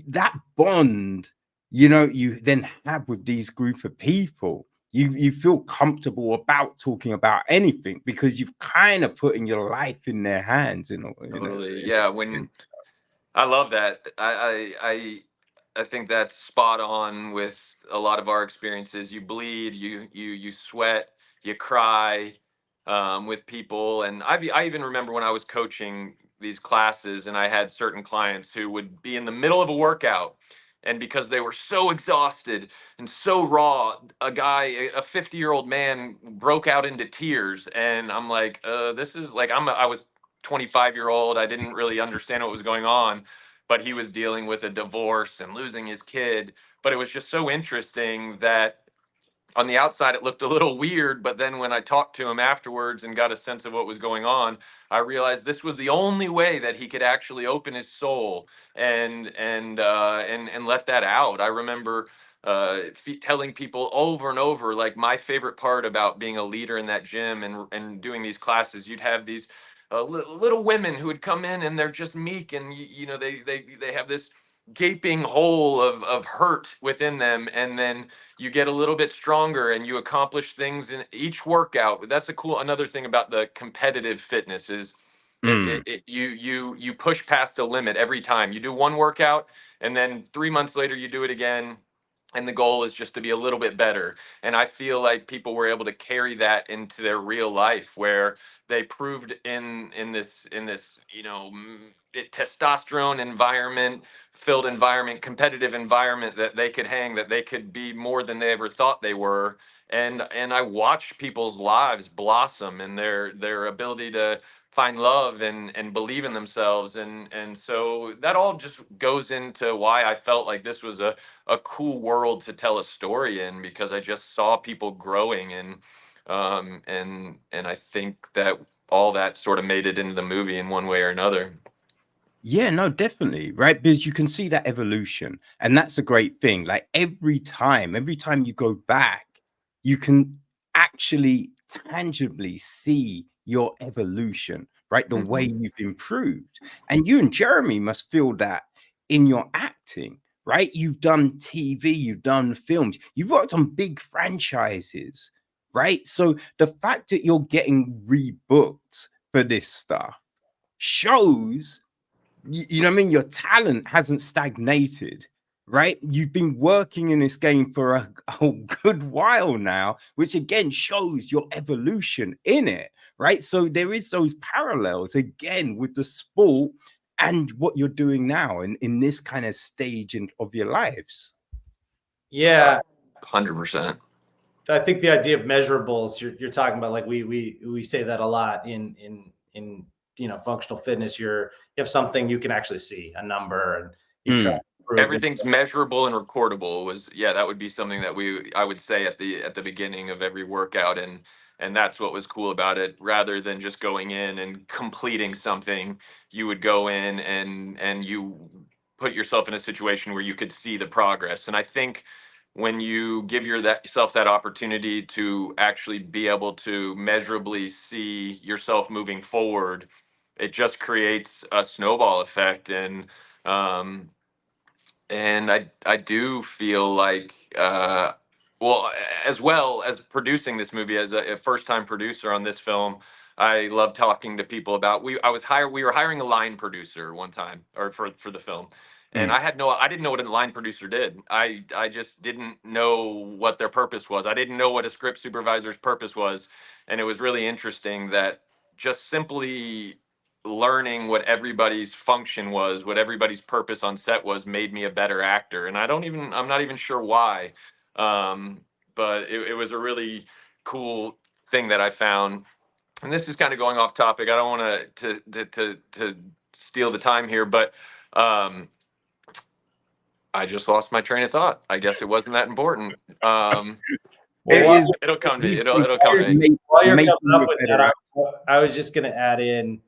that bond, you then have with these group of people, you feel comfortable about talking about anything because you've kind of putting your life in their hands, totally. in Yeah, a when sense. I love that. I think that's spot on with a lot of our experiences. You bleed, you sweat, you cry with people, and I even remember when I was coaching these classes, and I had certain clients who would be in the middle of a workout, and because they were so exhausted and so raw, a 50-year-old man broke out into tears, and I'm like, this is like I was 25-year-old. I didn't really understand what was going on, but he was dealing with a divorce and losing his kid. But it was just so interesting that on the outside it looked a little weird, but then when I talked to him afterwards and got a sense of what was going on, I realized this was the only way that he could actually open his soul and let that out. I remember telling people over and over, like, my favorite part about being a leader in that gym and doing these classes, you'd have these little women who would come in, and they're just meek, and they have this gaping hole of hurt within them, and then you get a little bit stronger and you accomplish things in each workout. That's another thing about the competitive fitness is Mm. you push past the limit every time. You do one workout and then 3 months later you do it again, and the goal is just to be a little bit better. And I feel like people were able to carry that into their real life, where they proved in this testosterone environment, filled environment, competitive environment, that they could hang, that they could be more than they ever thought they were. And I watched people's lives blossom, and their ability to find love and believe in themselves. And so that all just goes into why I felt like this was a cool world to tell a story in, because I just saw people growing. And I think that all that sort of made it into the movie in one way or another. Yeah, no, definitely, right? Because you can see that evolution, and that's a great thing. Like every time you go back, you can actually tangibly see your evolution, right? The way Mhm. you've improved. And you and Jeremy must feel that in your acting, right? You've done TV, you've done films, you've worked on big franchises, right? So the fact that you're getting rebooked for this stuff shows you know what I mean? Your talent hasn't stagnated, right? You've been working in this game for a good while now, which again shows your evolution in it, right? So there is those parallels again with the sport and what you're doing now in this kind of stage of your lives. Yeah, 100%. I think the idea of measurables you're talking about, like we say that a lot in functional fitness. You have something you can actually see, a number, and you try Mm, to improve it. Everything's measurable and recordable. That would be something that I would say at the beginning of every workout. And that's what was cool about it. Rather than just going in and completing something, you would go in and you put yourself in a situation where you could see the progress. And I think when you give yourself that opportunity to actually be able to measurably see yourself moving forward, it just creates a snowball effect. Um, and I do feel like well, as well as producing this movie, as a first time producer on this film, I love talking to people about we were hiring a line producer one time, or for the film. And mm. I didn't know what a line producer did. I just didn't know what their purpose was. I didn't know what a script supervisor's purpose was. And it was really interesting that just simply learning what everybody's function was, what everybody's purpose on set was, made me a better actor. And I'm not even sure why. Um, but it was a really cool thing that I found. And this is kind of going off topic. I don't want to steal the time here, but I just lost my train of thought. I guess it wasn't that important. Well, It while, is It'll come to me. we It'll come to me. while you're make coming you up a with better that, actor. I was just going to add in.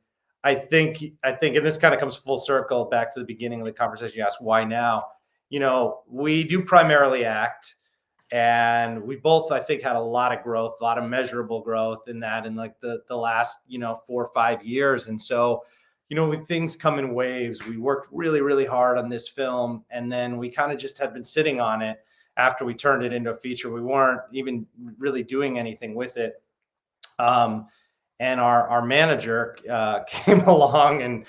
I think, and this kind of comes full circle back to the beginning of the conversation. You asked why now. We do primarily act, and we both, I think, had a lot of growth, a lot of measurable growth in that in like the last 4 or 5 years. And so with things come in waves. We worked really, really hard on this film, and then we kind of just had been sitting on it after we turned it into a feature. We weren't even really doing anything with it. And our manager came along and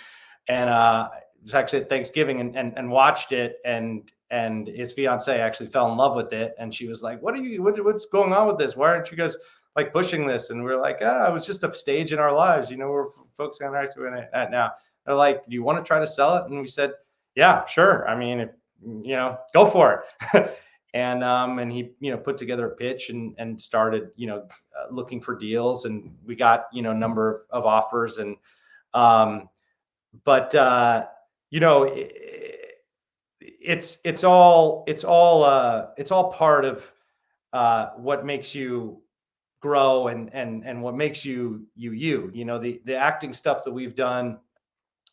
it was actually at Thanksgiving and watched it, and his fiance actually fell in love with it. And she was like, what's going on with this? Why aren't you guys like pushing this? And we're like, it was just a stage in our lives. We're focusing on actually doing it now. They're like, do you want to try to sell it? And we said, yeah, sure. I mean, go for it. And he put together a pitch and started looking for deals, and we got a number of offers. And but it's all part of what makes you grow and what makes you the acting stuff that we've done,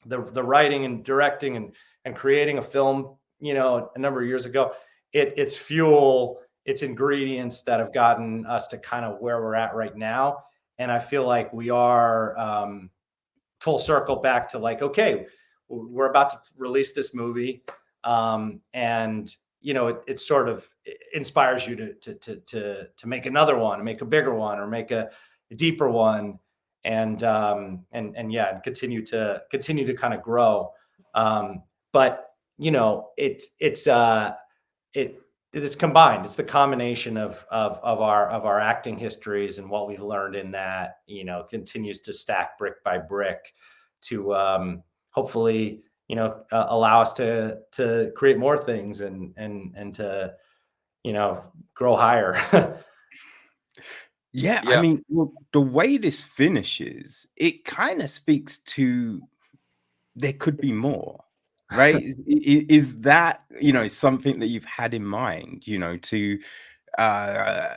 the writing and directing and creating a film a number of years ago. It's fuel, it's ingredients that have gotten us to kind of where we're at right now. And I feel like we are full circle back to like, okay, we're about to release this movie. And it sort of inspires you to make another one, make a bigger one, or make a deeper one, and continue to kind of grow. But it's combined. It's the combination of our acting histories and what we've learned in that, continues to stack brick by brick to hopefully allow us to create more things and to grow higher. Yeah, I Yeah. mean, well, the way this finishes, it kind of speaks to there could be more, right? Is that, something that you've had in mind, to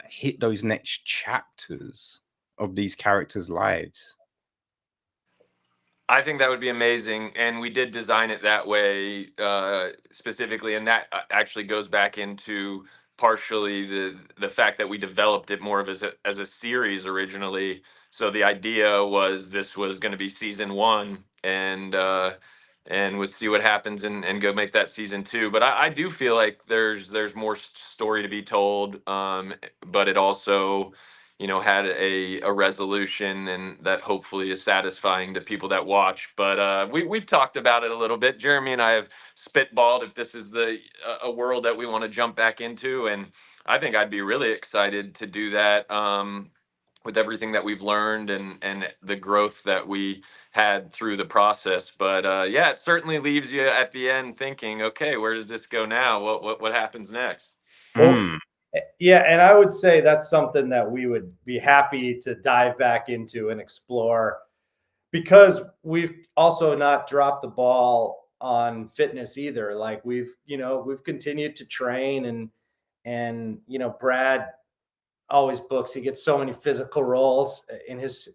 hit those next chapters of these characters' lives? I think that would be amazing, and we did design it that way specifically, and that actually goes back into partially the fact that we developed it more of as a series originally. So the idea was this was going to be season one, and we'll see what happens and go make that season two. But I do feel like there's more story to be told, but it also had a resolution, and that hopefully is satisfying to people that watch. But we've talked about it a little bit. Jeremy and I have spitballed if this is a world that we want to jump back into, and I think I'd be really excited to do that, with everything that we've learned and the growth that we had through the process. But yeah, it certainly leaves you at the end thinking, okay, where does this go now? What happens next? Well, Mm, yeah, and I would say that's something that we would be happy to dive back into and explore, because we've also not dropped the ball on fitness either. Like we've continued to train, and Brad always books. He gets so many physical roles in his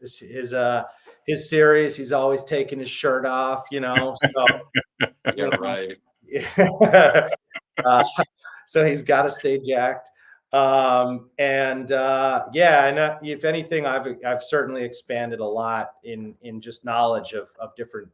series. He's always taking his shirt off. So Yeah, you know, right. uh, so he's got to stay jacked. And if anything, I've certainly expanded a lot in just knowledge of different.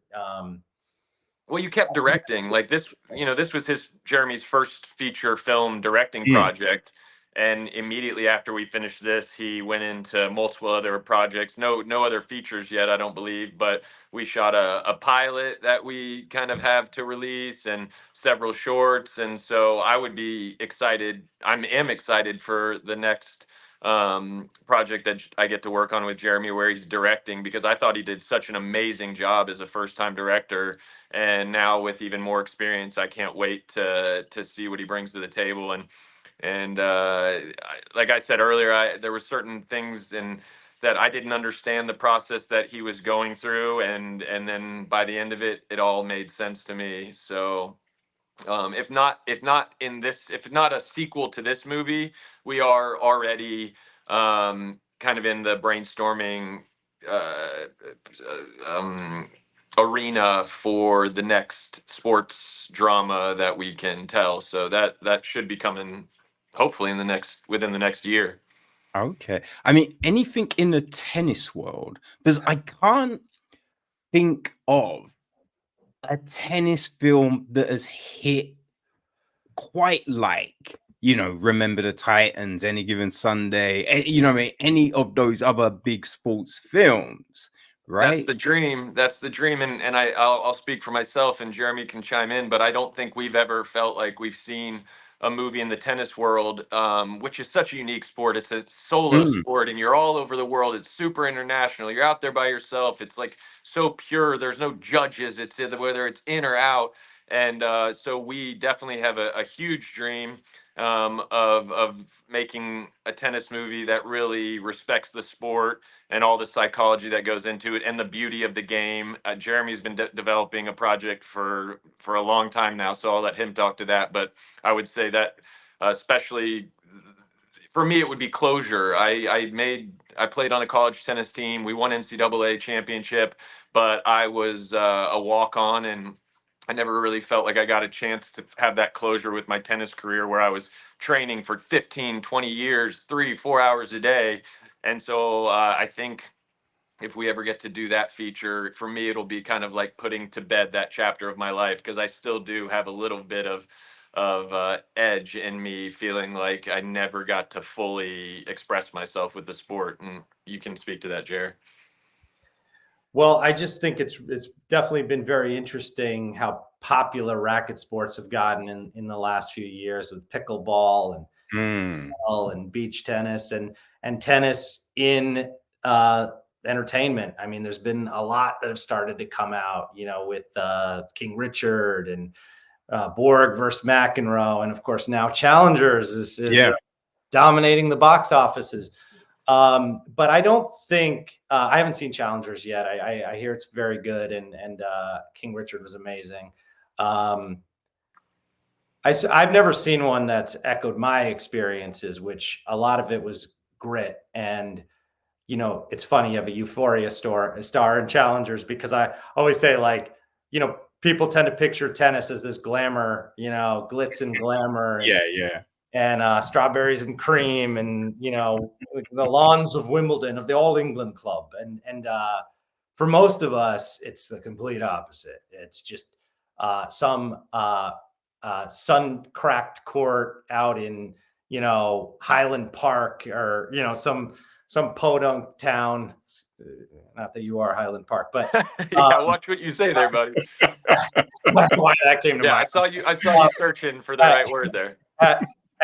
Well, you kept directing like this. This was Jeremy's first feature film directing mm. project, and immediately after we finished this, he went into multiple other projects. No other features yet, I don't believe, but we shot a pilot that we kind of have to release, and several shorts. And so I would be excited. Am excited for the next project that I get to work on with Jeremy, where he's directing, because I thought he did such an amazing job as a first time director, and now with even more experience, I can't wait to see what he brings to the table. Like I said earlier, there were certain things that I didn't understand the process that he was going through, and then by the end of it, it all made sense to me. So if not a sequel to this movie, we are already kind of in the brainstorming uh, arena for the next sports drama that we can tell. So that should be coming hopefully within the next year. Okay. I mean, anything in the tennis world, because I can't think of a tennis film that has hit quite like, Remember the Titans, Any Given Sunday, what I mean, any of those other big sports films, That's right? the dream. That's the dream. And I'll speak for myself, and Jeremy can chime in, but I don't think we've ever felt like we've seen a movie in the tennis world, which is such a unique sport. It's a solo Mm, sport, and you're all over the world. It's super international. You're out there by yourself. It's like so pure. There's no judges. It's either whether it's in or out. And so we definitely have a huge dream, of making a tennis movie that really respects the sport and all the psychology that goes into it and the beauty of the game. Jeremy's been developing a project for a long time now, so I'll let him talk to that. But I would say that, especially for me, it would be closure. I played on a college tennis team. We won NCAA championship, but I was a walk on, and I never really felt like I got a chance to have that closure with my tennis career, where I was training for 15, 20 years, 3, 4 hours a day. And so I think if we ever get to do that feature, for me, it'll be kind of like putting to bed that chapter of my life, because I still do have a little bit of edge in me, feeling like I never got to fully express myself with the sport. And you can speak to that, Jer. Well, I just think it's definitely been very interesting how popular racket sports have gotten in the last few years, with pickleball and beach tennis and tennis in entertainment. I mean, there's been a lot that have started to come out, you know, with King Richard and Borg versus McEnroe, and of course now Challengers is dominating the box offices. But I don't think I haven't seen Challengers yet. I hear it's very good, and King Richard was amazing. I've never seen one that's echoed my experiences, which a lot of it was grit. And, you know, it's funny, you have a Euphoria star in Challengers, because I always say, like, you know, people tend to picture tennis as this glamour, you know, glitz and glamour, and strawberries and cream, and, you know, the lawns of Wimbledon, of the All England Club. And for most of us, it's the complete opposite. It's just some sun-cracked court out in, you know, Highland Park, or, you know, some podunk town. Not that you are Highland Park, but Watch what you say there, buddy. why that came to mind. I saw you searching for the right word there.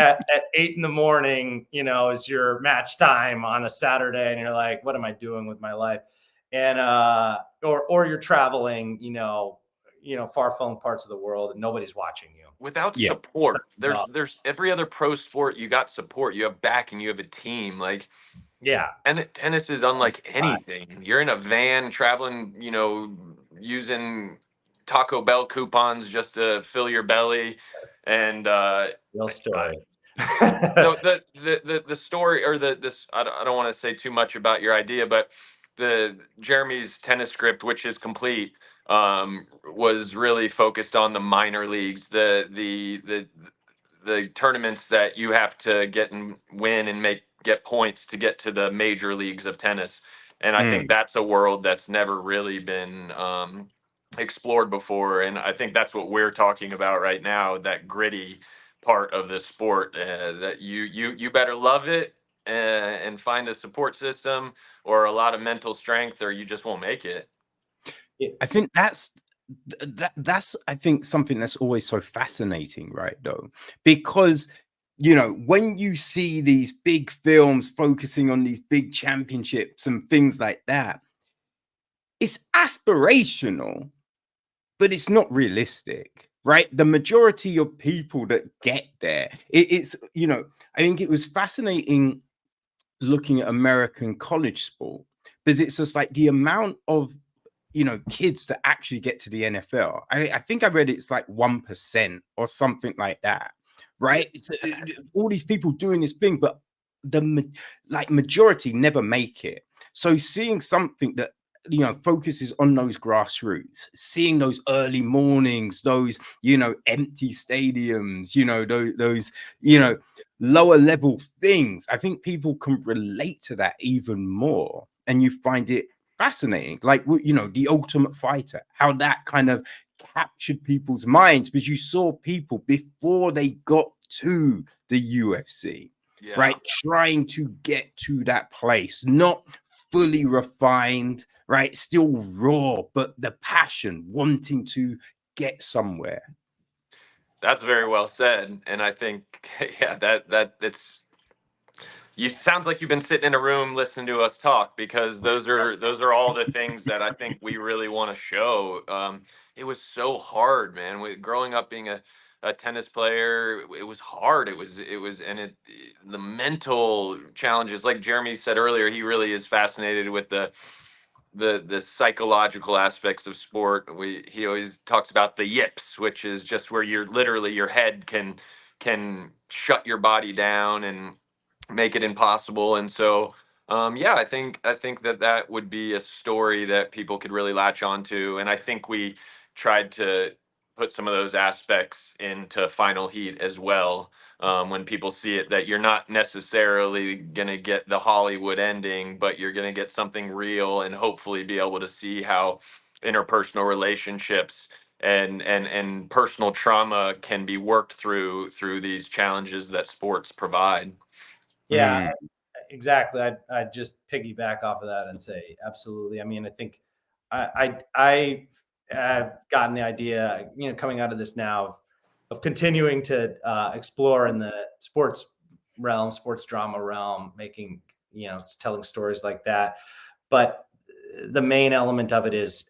At 8 a.m, you know, is your match time on a Saturday, and you're like, what am I doing with my life? And or you're traveling, you know, far-flung parts of the world, and nobody's watching you. Without support, there's every other pro sport, you got support, you have backing, you have a team. Like, and tennis is unlike anything. You're in a van traveling, you know, using Taco Bell coupons just to fill your belly. And real story. So the story, or this, I don't want to say too much about your idea, but the Jeremy's tennis script, which is complete, was really focused on the minor leagues, the tournaments that you have to get and win and get points to get to the major leagues of tennis. And I think that's a world that's never really been explored before. And I think that's what we're talking about right now, that gritty part of the sport, that you better love it and find a support system, or a lot of mental strength, or you just won't make it. I think that's I think something that's always so fascinating, right? Though, because, you know, when you see these big films focusing on these big championships and things like that, it's aspirational, but it's not realistic, right? The majority of people that get there, it's, you know, I think it was fascinating looking at American college sport, because it's just like the amount of, you know, kids to actually get to the NFL. I think I read it's like 1% or something like that, right? It's, all these people doing this thing, but the majority never make it. So seeing something that, you know, focuses on those grassroots, seeing those early mornings, those, you know, empty stadiums, you know, those, you know, lower level things, I think people can relate to that even more, and you find it fascinating. Like, you know, The Ultimate Fighter, how that kind of captured people's minds, because you saw people before they got to the UFC, right, trying to get to that place, not fully refined, right, still raw, but the passion, wanting to get somewhere. That's very well said. And I think, that it's, you sounds like you've been sitting in a room listening to us talk, because those are all the things that I think we really want to show. It was so hard, man. Growing up being a tennis player, it was hard. It was the mental challenges, like Jeremy said earlier, he really is fascinated with the psychological aspects of sport. He always talks about the yips, which is just where you're literally, your head can shut your body down and make it impossible. And so I think that would be a story that people could really latch onto. And I think we tried to put some of those aspects into Final Heat as well. when people see it, that you're not necessarily going to get the Hollywood ending, but you're going to get something real, and hopefully be able to see how interpersonal relationships and personal trauma can be worked through these challenges that sports provide. Yeah, Mm, exactly. I'd just piggyback off of that and say absolutely. I mean, I think I have gotten the idea, coming out of this now, of continuing to explore in the sports realm, sports drama realm, making, telling stories like that. But the main element of it is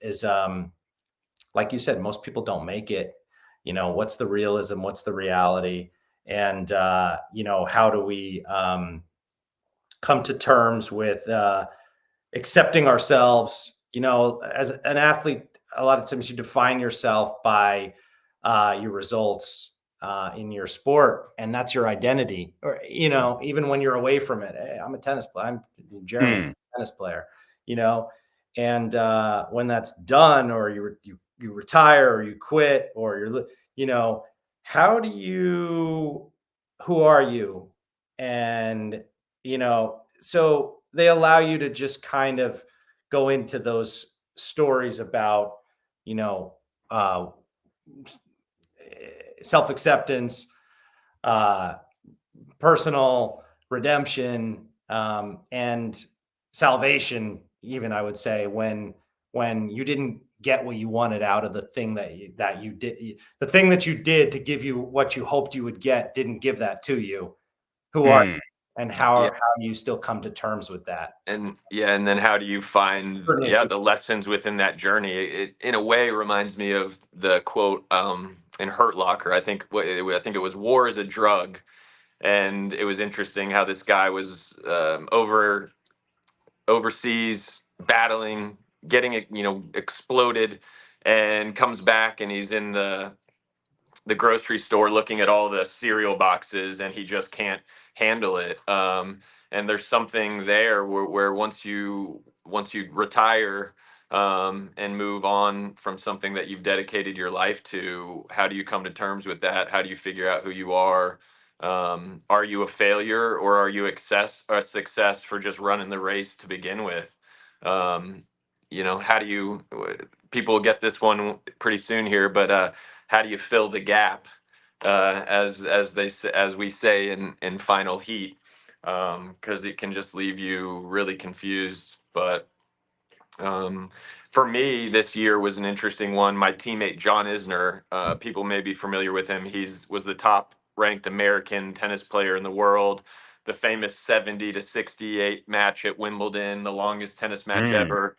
like you said, most people don't make it. What's the realism? What's the reality? And how do we come to terms with accepting ourselves? As an athlete, a lot of times you define yourself by your results in your sport, and that's your identity. Or even when you're away from it, hey, I'm a tennis player. I'm Jeremy, mm, tennis player. You know, and when that's done, or you retire, or you quit, or how do you? Who are you? And so they allow you to just kind of go into those stories about you know uh, self-acceptance, uh, personal redemption, and salvation, even, I would say, when you didn't get what you wanted out of the thing that you did, the thing that you did to give you what you hoped you would get didn't give that to you. Who are mm. you, and Yeah. how do you still come to terms with that? And then how do you find Certainly a the lessons within that journey? It in a way reminds me of the quote in Hurt Locker. I think it was "War is a drug," and it was interesting how this guy was overseas battling, getting exploded, and comes back, and he's in the grocery store looking at all the cereal boxes, and he just can't handle it. And there's something there where once you retire and move on from something that you've dedicated your life to, how do you come to terms with that? How do you figure out who you are? Are you a failure, or are you a success for just running the race to begin with? How do you? People will get this one pretty soon here, but how do you fill the gap, as we say in Final Heat, because it can just leave you really confused. But for me, this year was an interesting one. My teammate John Isner, people may be familiar with him. Was the top ranked American tennis player in the world. The famous 70-68 match at Wimbledon, the longest tennis match Mm. ever.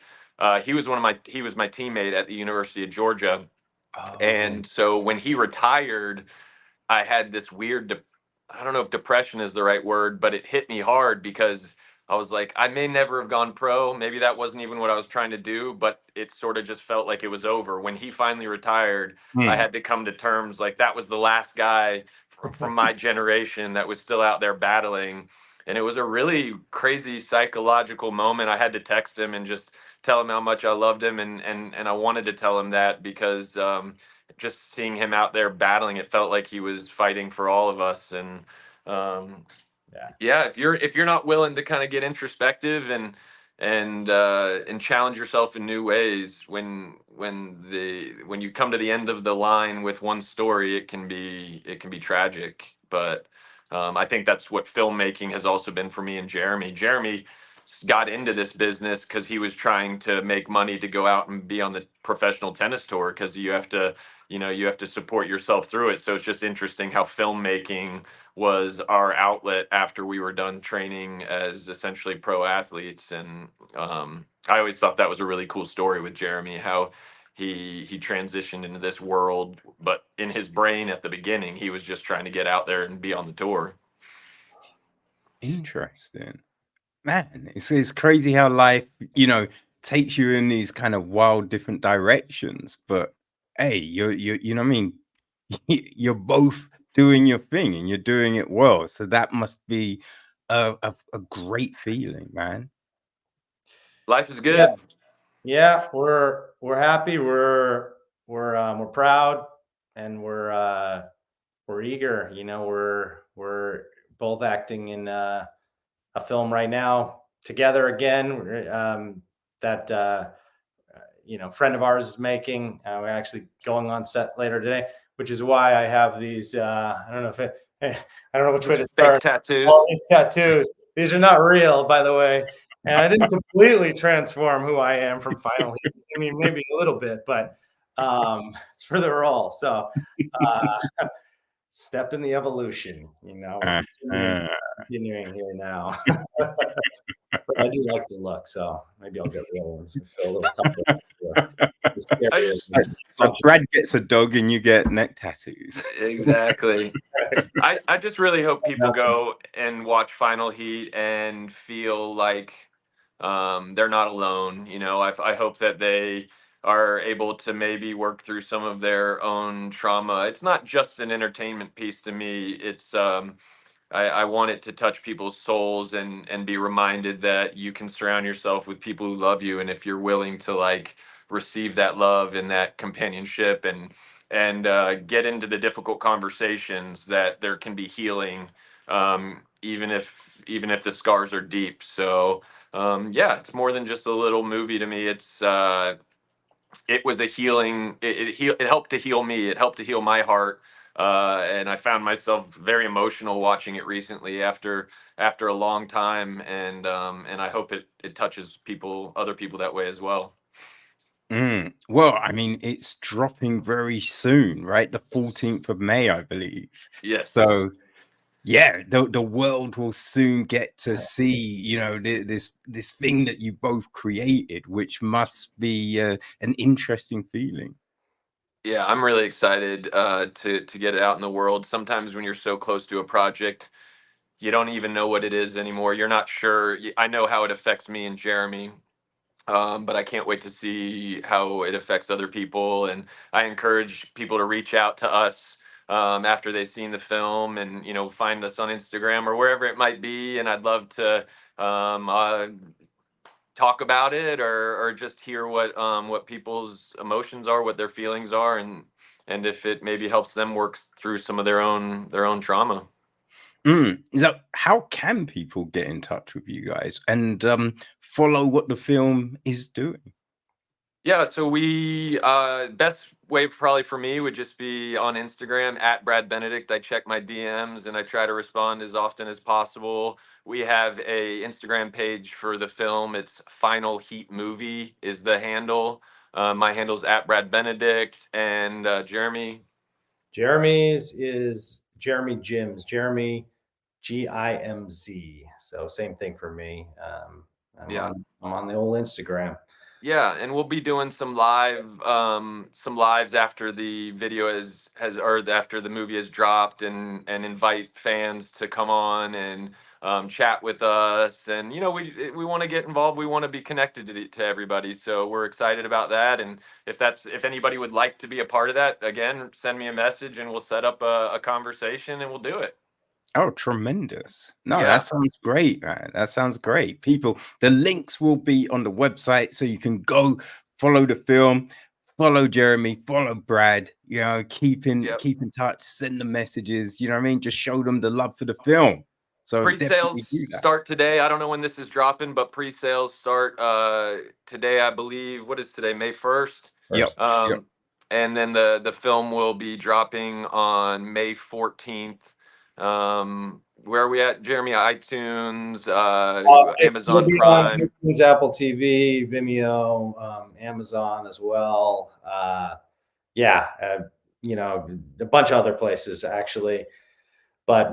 He was my teammate at the University of Georgia, Oh, and so when he retired, I had this I don't know if depression is the right word, but it hit me hard because I was like, I may never have gone pro. Maybe that wasn't even what I was trying to do, but it sort of just felt like it was over. When he finally retired, I mm, had to come to terms, like, that was the last guy from my generation that was still out there battling. And it was a really crazy psychological moment. I had to text him and just tell him how much I loved him, and I wanted to tell him that because just seeing him out there battling, it felt like he was fighting for all of us. And um, Yeah. yeah, if you're not willing to kind of get introspective and challenge yourself in new ways, when you come to the end of the line with one story, it can be tragic. But I think that's what filmmaking has also been for me and Jeremy. Jeremy got into this business because he was trying to make money to go out and be on the professional tennis tour, because you have to support yourself through it. So it's just interesting how filmmaking was our outlet after we were done training as essentially pro athletes. And I always thought that was a really cool story with Jeremy, how he transitioned into this world, but in his brain at the beginning, he was just trying to get out there and be on the tour. interesting. Man, it's crazy how life, takes you in these kind of wild different directions. But hey, you know what I mean? You're both doing your thing and you're doing it well. So that must be a great feeling, man. Life is Yeah. good. Yeah, we're happy. We're proud, and we're we're eager. We're both acting in a film right now together again. That friend of ours is making. We're actually going on set later today, which is why I have these. I don't know if I don't know which way to Fake start. tattoos. All these tattoos. These are not real, by the way. And I didn't completely transform who I am from Final Heat. I mean, maybe a little bit, but it's for the role. So step in the evolution. We're continuing here now. But I do like the look, so maybe I'll get real ones and feel a little tougher. So Brad gets a dog and you get neck tattoos. Exactly. I just really hope people go and watch Final Heat and feel like they're not alone. I hope that they are able to maybe work through some of their own trauma. It's not just an entertainment piece to me. It's I want it to touch people's souls and be reminded that you can surround yourself with people who love you, and if you're willing to like receive that love and that companionship and get into the difficult conversations, that there can be healing, even if the scars are deep. So yeah, it's more than just a little movie to me. It was a healing. It helped to heal me. It helped to heal my heart. And I found myself very emotional watching it recently after a long time. And I hope it touches other people that way as well. Well, I mean, it's dropping very soon, right? The 14th of May, I believe. Yes. So yeah, the world will soon get to see, this thing that you both created, which must be an interesting feeling. Yeah, I'm really excited to get it out in the world. Sometimes when you're so close to a project, you don't even know what it is anymore. You're not sure. I know how it affects me and Jeremy, but I can't wait to see how it affects other people. And I encourage people to reach out to us after they've seen the film, and find us on Instagram or wherever it might be. And I'd love to talk about it, or just hear what people's emotions are, what their feelings are, and if it maybe helps them work through some of their own trauma. Now, how can people get in touch with you guys and follow what the film is doing? Yeah, so we best way probably for me would just be on Instagram at Brad Benedict. I check my DMs and I try to respond as often as possible. We have a Instagram page for the film. It's Final Heat Movie is the handle. My handle's at Brad Benedict. And Jeremy. Jeremy's is Jeremy Gims. Jeremy Gimz. So same thing for me. I'm on the old Instagram. Yeah, and we'll be doing some lives after the video or after the movie has dropped, and invite fans to come on and chat with us. And we want to get involved. We want to be connected to everybody. So we're excited about that. And if anybody would like to be a part of that, again, send me a message and we'll set up a conversation and we'll do it. Oh, tremendous. No, Yeah. that sounds great, man. That sounds great. People, the links will be on the website, so you can go follow the film, follow Jeremy, follow Brad, keep in touch, send them messages, you know what I mean? Just show them the love for the film. So Pre-sales definitely do that. start today. I don't know when this is dropping, but pre-sales start today, I believe. What is today? May 1st? Yep. And then the film will be dropping on May 14th. Where are we at, Jeremy? iTunes, Amazon Prime. iTunes, Apple TV, Vimeo, Amazon as well. A bunch of other places actually. But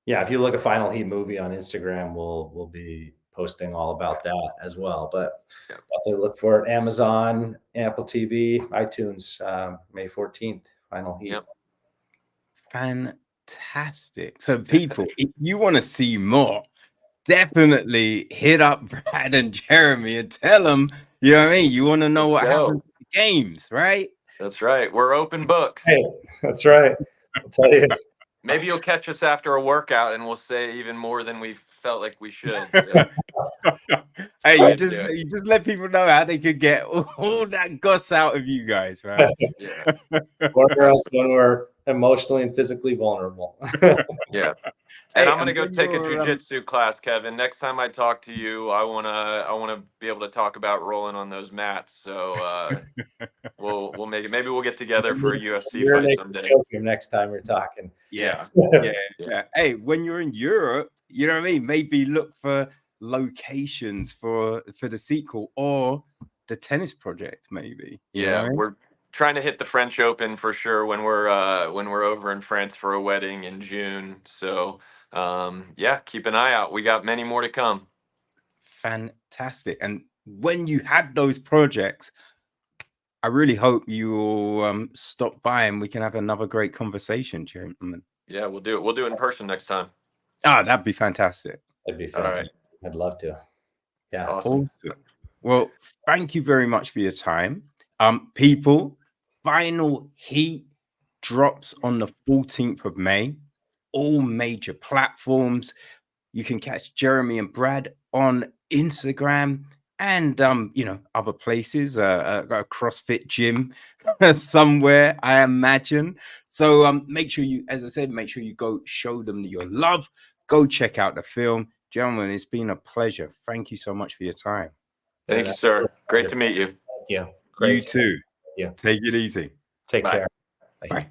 if you look at Final Heat Movie on Instagram, we'll be posting all about that as well. But definitely look for it. Amazon, Apple TV, iTunes, May 14th, Final Heat. Yep. Fantastic. So people, if you want to see more, definitely hit up Brad and Jeremy and tell them, you know what I mean? You want to know what happens in the games, right? That's right. We're open books. Hey, that's right. I'll tell you. Maybe you'll catch us after a workout and we'll say even more than we've felt like we should. So. Hey, Way you to do it. just let people know how they could get all that goss out of you guys, man. Yeah. Corner us when we're emotionally and physically vulnerable. Yeah. And Hey, I'm gonna go when take a you're, jujitsu class, Kevin. Next time I talk to you, I wanna be able to talk about rolling on those mats. So we'll make it. Maybe we'll get together for a UFC You're fight someday. joking next time you're talking. yeah, Yeah. yeah. Hey, when you're in Europe, you know what I mean? Maybe look for locations for the sequel or the tennis project, maybe. You know what I mean? We're trying to hit the French Open for sure when we're over in France for a wedding in June. So yeah, keep an eye out. We got many more to come. Fantastic. And when you had those projects, I really hope you will stop by and we can have another great conversation, gentlemen. Yeah, we'll do it. We'll do it in person next time. Ah, that'd be fantastic. That'd be All fantastic. right. I'd love to. Yeah. Awesome. Well, thank you very much for your time. People, Final Heat drops on the 14th of May, all major platforms. You can catch Jeremy and Brad on Instagram and you know, other places, a CrossFit gym somewhere, I imagine. So make sure you, as I said, make sure you go show them your love. Go check out the film. Gentlemen, it's been a pleasure. Thank you so much for your time. Thank you, sir. Great to meet you. Thank you. You too. Yeah. Take it easy. Take Bye. care. Bye.